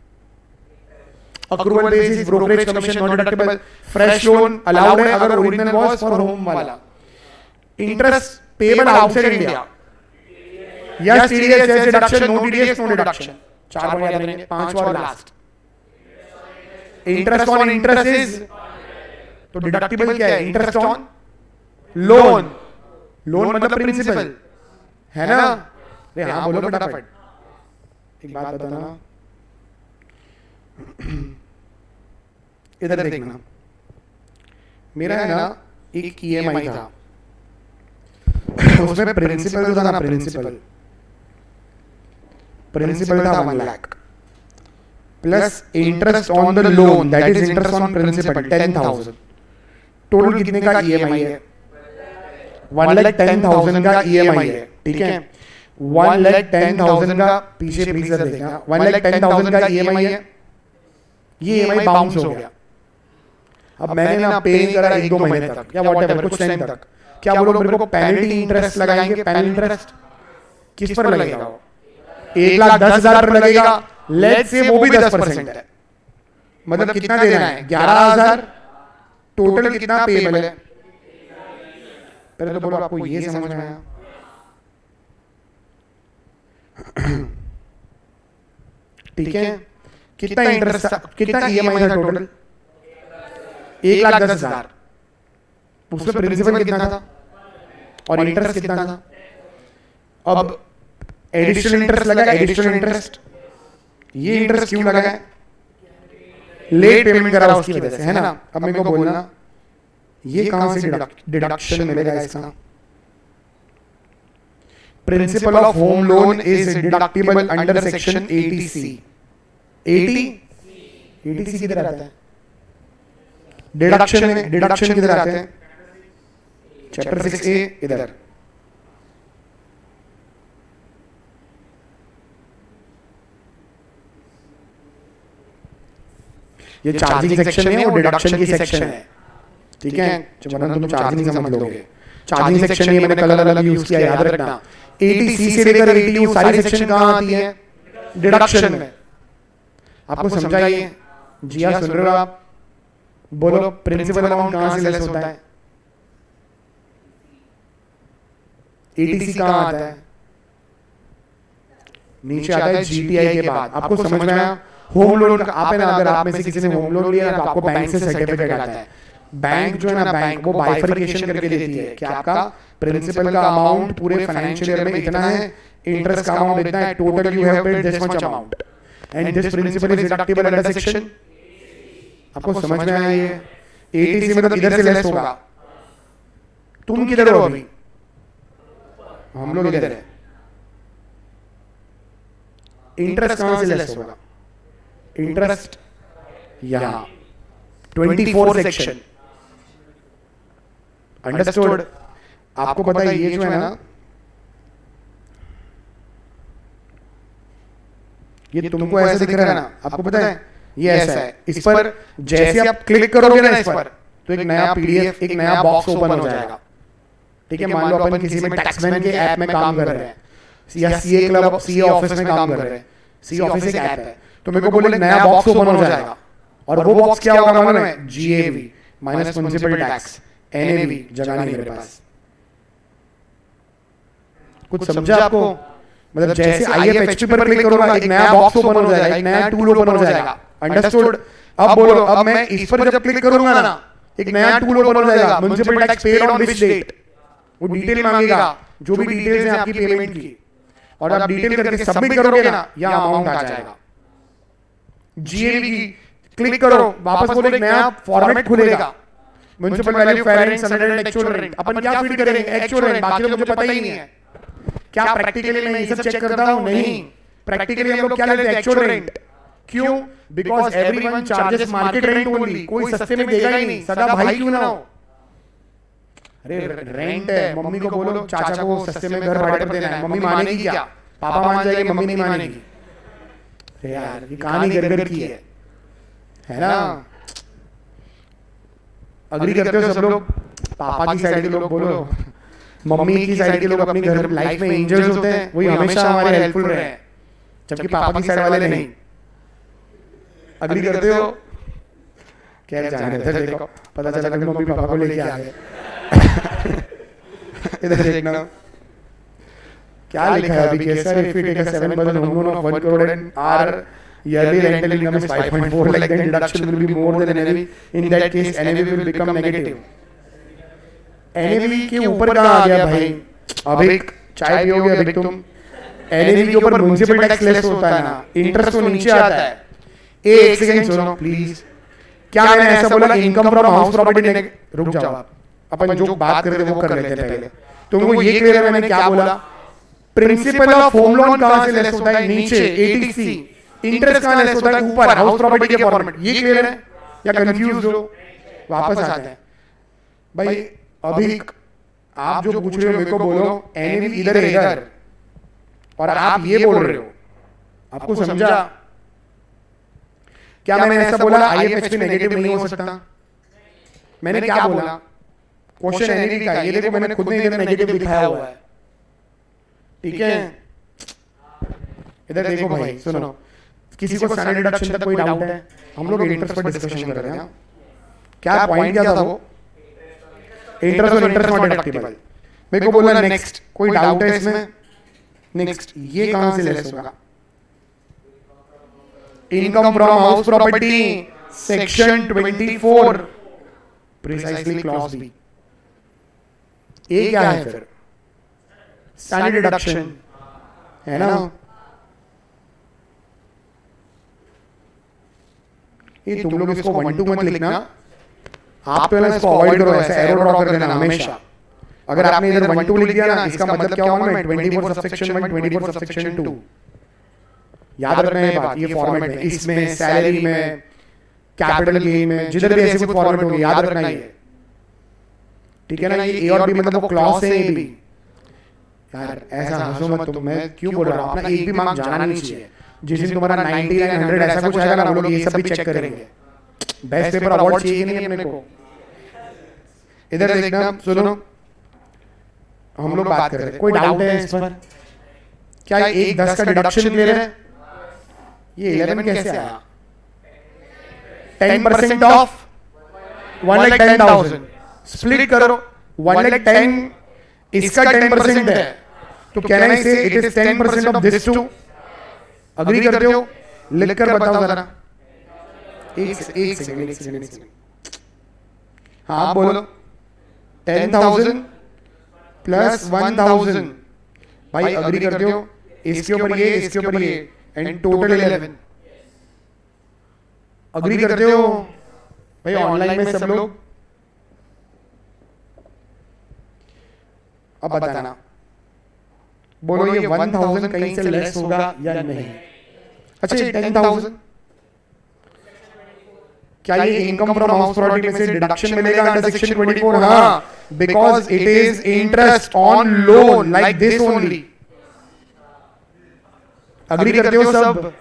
[SPEAKER 1] Accrual basis, brokerage commission not deductible, fresh loan allowed है अगर ओरिजिनल वाज फॉर होम वाला। Interest payable outside India, yes TDS yes deduction, no TDS no deduction. 4 point याद रहेंगे। 5वां और लास्ट, इंटरेस्ट ऑन इंटरेस्ट इज, तो डिडक्टेबल क्या है? इंटरेस्ट ऑन लोन, लोन मतलब प्रिंसिपल, है ना? अरे हाँ बोलो फटाफट। एक बात बताना, इधर देखना, मेरा है ना एक ईएमआई था, उसमें प्रिंसिपल था ना, प्रिंसिपल था 1 lakh plus interest on the loan, that is interest on principal 10,000। Total कितने का ईएमआई है? 1,10,000 का ईएमआई है, ठीक है? 1,10,000 का, पीछे प्लीज देखना, 1,10,000 का ईएमआई है। ये ईएमआई बाउंस हो गया। अब मैंने ना पे नहीं करा 1-2 महीने तक या व्हाटएवर, कुछ टाइम तक, क्या बोलो मेरे को पेनल्टी इंटरेस्ट लगाएंगे? पेनल इंटरेस्ट किस पर लगेगा? 1,10,000 पर लगेगा। लेट्स से वो भी 10% है, मतलब कितना देना है? 11,000। टोटल कितना पेबल है? पहले तो बोलो आपको ये समझ में आया? ठीक है, कितना इंटरेस्ट, कितना ईएमआई था टोटल? 1,10,000। उसमें प्रिंसिपल कितना था और इंटरेस्ट कितना था? अब एडिशनल इंटरेस्ट लगा, एडिशनल इंटरेस्ट, ये इंटरेस्ट क्यों लगा है? लेट पेमेंट करा उसकी वजह से, है ना? अब मेरे को बोलना ये कहां से डिडक्शन मिलेगा इसका? Principle of home loan is deductible under section 80C। 80C किधर आता है? डिडक्शन किधर आते हैं? चैप्टर 6A इधर। ये चार्जिंग सेक्शन है, वो डिडक्शन की सेक्शन है, ठीक है? वरना तुम चार्जिंग समझ लोगे। चार्जिंग सेक्शन ये मैंने कलर अलग यूज किया, याद रखना। 80C से लेकर 80U सारी सेक्शन कहां आती है? डिडक्शन में। आपको समझाइए? जी हाँ, सुन रहे हो आप? बोलो प्रिंसिपल अमाउंट कहां से लेस होता है? 80C कहां आता है? नीचे आता है जीटीआई के बाद। आपको समझ में आया? होम लोन का आप है ना, अगर आप में से किसी ने होम लोन लिया तो आपको बैंक से सर्टिफिकेट आता है। बैंक जो है ना, बैंक वो बाइफरकेशन करके देती है कि आपका प्रिंसिपल का अमाउंट पूरे फाइनेंशियल ईयर में इतना है, इंटरेस्ट का अमाउंट इतना है, total you have paid this much amount and this principle is deductible under section. आपको समझ में आया? ये 80C मतलब इधर से लेस होगा। तुम किधर हो अभी? हम लोग इधर है। इंटरेस्ट कहां से लेस होगा? इंटरेस्ट यहां 24 सेक्शन। अंडरस्टूड? आपको पता है ये जो है ना, ये तुमको ऐसे दिख रहा है ना, आपको पता है ये ऐसा है। इस पर जैसे आप क्लिक करोगे ना इस पर, तो एक नया पीडीएफ, एक नया बॉक्स ओपन हो जाएगा। ठीक है, मान लो अपन किसी में टैक्समैन के ऐप में काम कर रहे हैं, या सीए क्लब, सीए ऑफिस में काम कर रहे हैं। सीए ऑफिस एक ऐप है, तो मेरे को बोले एक नया बॉक्स ओपन हो जाएगा, और वो बॉक्स क्या होगा मालूम है? GAV minus municipal tax, NAV जगह नहीं मेरे पास। कुछ समझा आपको? मतलब जैसे आईएफएचपी पर क्लिक करूंगा, एक नया बॉक्स ओपन हो जाएगा, एक नया टूल ओपन हो जाएगा। अंडरस्टूड? अब बोलो, अब मैं इस पर जब क्लिक करूंगा ना, एक नया टूल ओपन हो जाएगा, municipal tax paid on which date. वो डिटेल मांगेगा, जो भी डिटेल्स हैं आपकी पेमेंट की, और आप डिटेल करके सबमिट करोगे ना, या अमाउंट आ जाएगा। जीएवी की क्लिक करो, वापस बोलो एक नया फॉर्मेट खुलेगा, municipal value, fair rent, standard rent, actual rent. अपन क्या फीड करेंगे? Actual rent. बाकी तो मुझे पता ही नहीं है। क्या प्रैक्टिकली मैं ये सब चेक करता हूं? नहीं, प्रैक्टिकली हम लोग क्या लेते हैं? Actual rent. क्यों? Because everyone charges market rent only. कोई सस्ते में देगा ही नहीं, सदा भाई क्यों ना हो। अरे रेंट है, मम्मी को बोलो चाचा को सस्ते में घर भाड़े पर देना है, मम्मी मानेगी क्या? पापा मान जाएंगे, मम्मी नहीं मानेगी। अरे यार ये कहानी घर की है ना? अग्री करते हो सब लोग? पापा की साइड के लोग बोलो, मम्मी की साइड के लोग अपनी घर लाइफ में एंजल्स होते हैं, वही हमेशा हमारे हेल्पफुल रहे हैं, जबकि पापा की साइड वाले नहीं। अग्री करते हो? क्या जाने दे, देखो पता चला कभी मम्मी पापा को लेके आ गए। इधर देखना क्या लिखा है अभी, कैसा है? If you take a 7% home loan of 1 crore and our yearly rental income is 5.4 lakh, then deduction will be more than NAV. In that case NAV will become negative. NAV के ऊपर कहाँ आ गया भाई? अब एक चाय पियोगे अभी तुम, NAV के ऊपर म्युनिसिपल टैक्स लेस होता है ना, इंटरेस्ट तो नीचे आता है। एक सेकंड सुनो प्लीज, क्या मैंने ऐसा बोला इनकम फ्रॉम हाउस प्रॉपर्टी? रुक जाओ आप, अपन जो बात कर रहे थे वो कर लेते हैं पहले। तुमको ये क्लियर है मैंने क्या बोला? प्रिंसिपल ऑफ होम लोन कहां से लेस होता है? नीचे 80C। इंटरेस्ट कहां लेस होता है? ऊपर हाउस प्रॉपर्टी के फॉर्मेट। ये क्लियर है या कंफ्यूज हो? वापस आते हैं भाई। अभी आप जो पूछ रहे हो मेरे को बोलो, एनएवी इधर है इधर, और आप ये बोल रहे हो, आपको समझा? क्या मैंने ऐसा बोला आईएफएचपी नेगेटिव नहीं हो सकता? मैंने क्या बोला? क्वेश्चन एनएवी का, ये देखो मैंने खुद ने इधर नेगेटिव दिखाया हुआ है। ठीक है, इधर देखो भाई सुनो, किसी को स्टैंडर्ड डिडक्शन तक कोई डाउट है? हम लोग इंटरेस्ट पर डिस्कशन कर रहे हैं। क्या पॉइंट क्या था वो? इंटरेस्ट और इंटरेस्ट नॉट डिडक्टिबल। मेरे को बोलना नेक्स्ट, कोई डाउट है इसमें? नेक्स्ट, ये कहां से लेस होगा? Income from house property section 24 precisely clause B. ये क्या है फिर? स्टैंडर्ड डिडक्शन है ना? ये तुम लोग इसको 1 2 मत लिखना, आप पहले इसको अवॉइड करो, ऐसे एरो ड्रॉ कर देना हमेशा। अगर आपने इधर 1 2 लिख दिया ना, इसका मतलब क्या होगा? मैं 24 सबसेक्शन 1 24 सबसेक्शन 2 याद रखना है बात। ये फॉर्मेट है, इसमें सैलरी में, कैपिटल गेन में, जिधर भी ऐसे कुछ फॉर्मेट होंगे याद रखना ये। ठीक है ना? ये ए और बी मतलब वो क्लॉज है ए बी। यार ऐसा हंसो मत तुम, मैं क्यों बोल रहा हूं? अपना एक भी मार्क जाना नहीं चाहिए। जिस दिन तुम्हारा 90 या 100 ऐसा कुछ आएगा ना, हम लोग ये सब भी चेक करेंगे। बेस्ट पेपर अवार्ड चाहिए नहीं अपने को। इधर देखना सुनो, हम लोग बात कर रहे हैं, कोई डाउट है इस पर? क्या एक 10 का डिडक्शन क्लियर है? ये 11 कैसे आया? 10% ऑफ 1,10,000 स्प्लिट करो, 1,10,000 इसका 10% है, तो can I say it is 10% of this too? Agree करते हो? लिख कर बताओ जरा। एक सेकंड। हाँ बोलो। 10,000 प्लस 1,000। भाई अग्री करते हो? इसके ऊपर ये, इसके ऊपर ये, एंड टोटल 11। अग्री करते हो भाई? ऑनलाइन में सब लोग अब बताना, बोलो ये 1,000 कहीं से लेस होगा या नहीं? अच्छा 10,000, क्या ये इनकम फ्रॉम हाउस प्रॉपर्टी में से डिडक्शन मिलेगा अंडर सेक्शन 24? हाँ, because it is interest on loan like this only. Agree करते हो सब?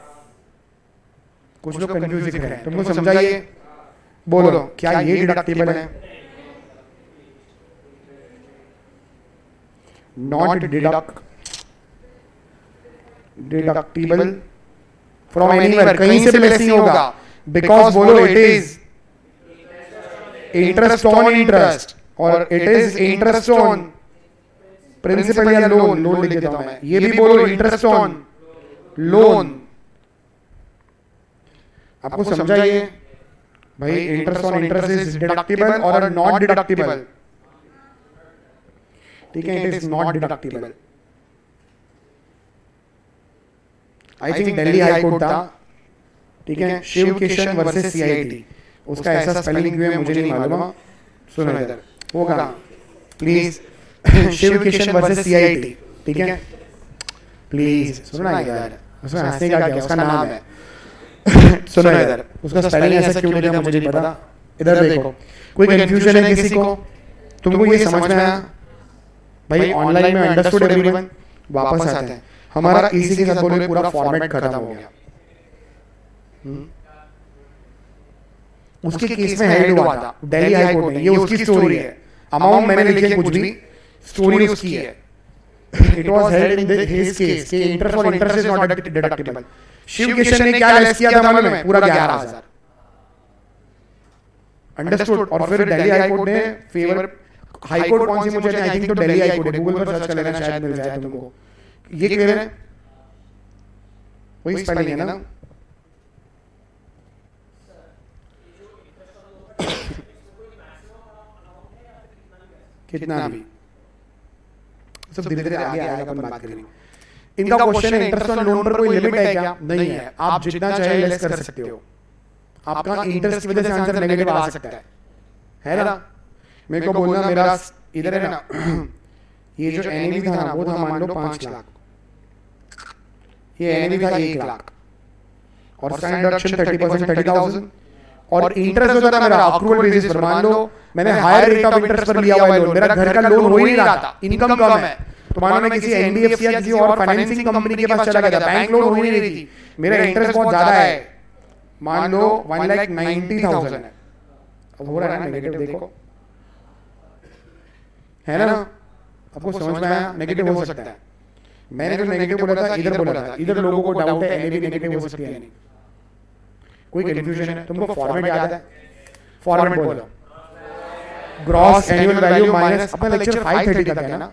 [SPEAKER 1] कुछ लोग कंफ्यूज दिख रहे हैं, तुमको समझाइए, बोलो क्या ये डिडक्टेबल है? नॉट डिडक्टेबल फ्रॉम एनीवेयर, कहीं से भी लेस नहीं होगा, बिकॉज बोलो it is interest on interest और it is interest on principal या लोन, लोन लिख देता हूं मैं, ये भी बोलो इंटरेस्ट ऑन लोन। आपको समझाइए भाई, interest on interest is deductible और नॉट डिडक्टेबल? ठीक है, it is not deductible. I think Delhi high court था, ठीक है, शिव किशन वर्सेस सीआईटी, उसका ऐसा स्पेलिंग क्यों है मुझे नहीं मालूम, सुनो इधर होगा please. Shiv Kishan versus CIT, ठीक है, प्लीज सुनो ना यार, उसमें हंसने का क्या, उसका नाम है। सुनो इधर, उसका स्पेलिंग ऐसा क्यों लिखा मुझे नहीं पता, इधर देखो, कोई कंफ्यूजन है किसी को? तुमको ये समझ में आया? भाई ऑनलाइन में अंडरस्टूड एवरीवन? वापस आते हैं, हमारा इसी के साथ बोले पूरा फॉर्मेट खत्म हो गया। उसके केस में हेड हुआ था दिल्ली हाई कोर्ट में, ये उसकी स्टोरी है, अमाउंट मैंने लिखी है कुछ भी, स्टोरी उसकी है। It was held in his case कि interest on interest is not deductible. Shiv Kishan ने क्या लेस किया था मालूम है? पूरा 11,000। अंडरस्टूड? और फिर दिल्ली हाई कोर्ट ने फेवर, हाई कोर्ट कौन सी मुझे नहीं, आई थिंक तो दिल्ली हाई कोर्ट है, गूगल पर सर्च कर लेना शायद मिल जाए तुमको। ये क्लियर है? वही स्पेलिंग है ना? कितना भी सब धीरे धीरे आगे आएगा, अपन बात करेंगे। इनका क्वेश्चन है इंटरेस्ट ऑन लोन पर कोई लिमिट है क्या? नहीं है, आप जितना चाहे लेस कर सकते हो, आपका इंटरेस्ट की वजह से आंसर नेगेटिव आ सकता है ना? मेरे को बोलना मेरा इधर है ना, ये जो एनएवी था ना वो था मान लो 5 लाख, ये एनएवी था 1 लाख और स्टैंड डिडक्शन 30% 30,000 और इंटरेस्ट होता था मेरा अक्रूवल बेसिस पर। मान लो मैंने हायर रेट ऑफ इंटरेस्ट पर लिया हुआ है लोन, मेरा घर का लोन हो ही नहीं रहा था, इनकम कम है, तो मान लो मैं किसी एनबीएफसी या किसी और फाइनेंसिंग कंपनी के पास चला गया था, बैंक लोन हो ही नहीं रही थी, मेरा इंटरेस्ट बहुत ज्यादा है, मान लो 1,90,000 है, अब हो रहा है ना नेगेटिव, देखो है ना? आपको समझ में आया? नेगेटिव हो सकता है। मैंने जो नेगेटिव बोला था इधर बोला था, इधर लोगों को डाउट है एनएवी नेगेटिव हो सकती है नहीं, कोई कंफ्यूजन है? तुमको फॉर्मेट याद है? फॉर्मेट बोलो, ग्रॉस एनुअल वैल्यू माइनस, अपना लेक्चर 5:30 तक है ना?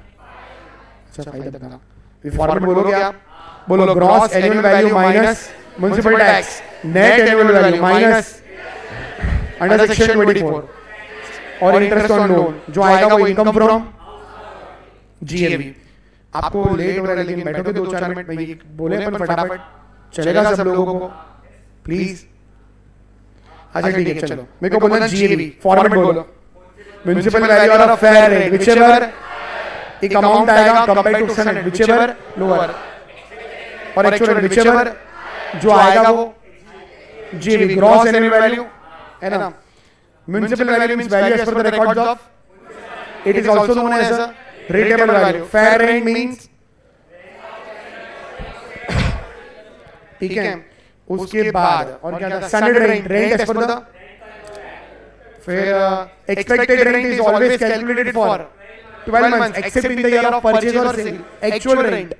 [SPEAKER 1] अच्छा 5 तक ना, ये फॉर्मेट बोलोगे आप? बोलो gross annual value minus municipal tax, net annual value minus under section 24 और इंटरेस्ट ऑन लोन, जो आएगा वो इनकम फ्रॉम जीएवी। आपको लेट हो रहा है लेकिन बैठोगे 2-4 मिनट में, ये बोले अपन फटाफट, चलेगा सब लोगों को प्लीज? अच्छा ठीक है, चलो मेरे को बोलना जीएवी, फॉर्मेट बोलो, म्युनिसिपल वैल्यू और अ फेयर रेट व्हिचएवर एक अमाउंट आएगा compared to standard whichever lower, और एक्चुअल व्हिचएवर जो आएगा वो जीएवी, ग्रॉस एनुअल वैल्यू है ना? Municipal value means value as per the records of, it is also known as a rateable value. Fair rate means, ठीक है, उसके बाद और क्या था? Standard rent, rent as per the, फिर expected rent is always calculated for 12 months except in the year of purchase or sale, actual rent,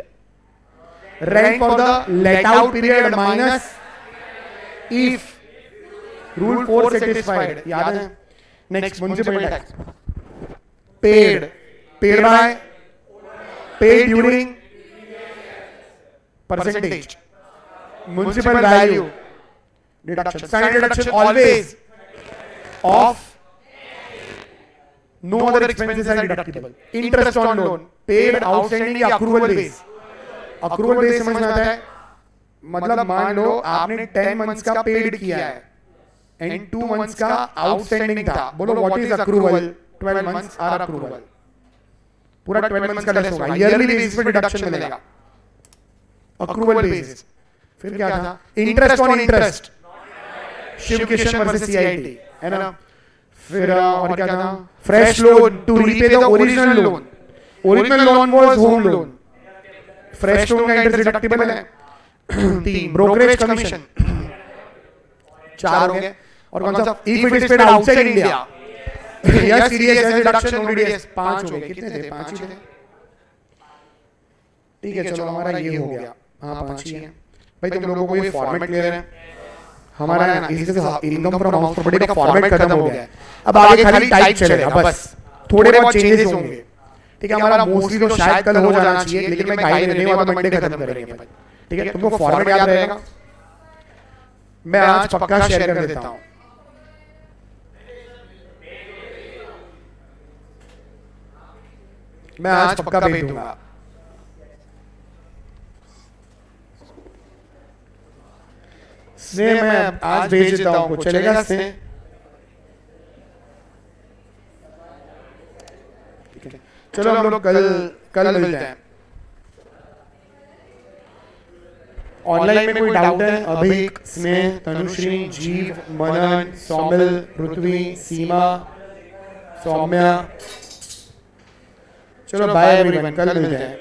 [SPEAKER 1] rent for the let out period minus if rule 4 satisfied, याद है? next municipal tax, paid, paid by, paid during, percentage, municipal value, deduction, standard deduction always of no other expenses are deductible, interest on loan, paid outstanding या accrual base, accrual base समझ में आता है? मतलब मान लो आपने 10 months का paid किया है एंड 2 months का आउटस्टैंडिंग था, बोलो what is accrual? 12 months are accrual, पूरा 12 months का लेस होगा, ईयरली बेसिस पे डिडक्शन मिलेगा, accrual basis। फिर क्या था? Interest on interest, Shiv Kishan versus CIT, है ना? फिर और क्या था? Fresh loan to repay the original loan. Original loan was home loan, fresh loan का इंटरेस्ट डिडक्टिबल है। 3 ब्रोकरेज कमीशन, 4 हो गए। और कौन सा? If it is paid outside India, yes TDS as deduction, no TDS. 5 हो गए। कितने थे? 5 ही थे। ठीक है, चलो हमारा ये हो गया। हाँ 5 ही है भाई। तुम लोगों को ये फॉर्मेट क्लियर है? हमारा है ना, इसी से इनकम फ्रॉम हाउस प्रॉपर्टी का फॉर्मेट खत्म हो गया है। अब आगे खाली टाइप चलेगा, बस थोड़े बहुत चेंजेस होंगे। ठीक है, हमारा मोस्टली तो शायद कल हो जाना चाहिए, लेकिन मैं भाई रहने वाला मंडे खत्म करेंगे भाई। ठीक है, तुमको फॉर्मेट याद रहेगा? मैं आज पक्का शेयर कर देता हूं। मैं आज पक्का भेज दूंगा। स्नेह मैं आज भेज देता हूं, कुछ चलेगा स्नेह? चलो हम लोग कल मिलते हैं। ऑनलाइन में कोई डाउट है? अभी स्नेह, तनुश्री, जीव, मनन, सौमिल, पृथ्वी, सीमा, सौम्या। चलो बाय एवरीवन, कल मिलते हैं।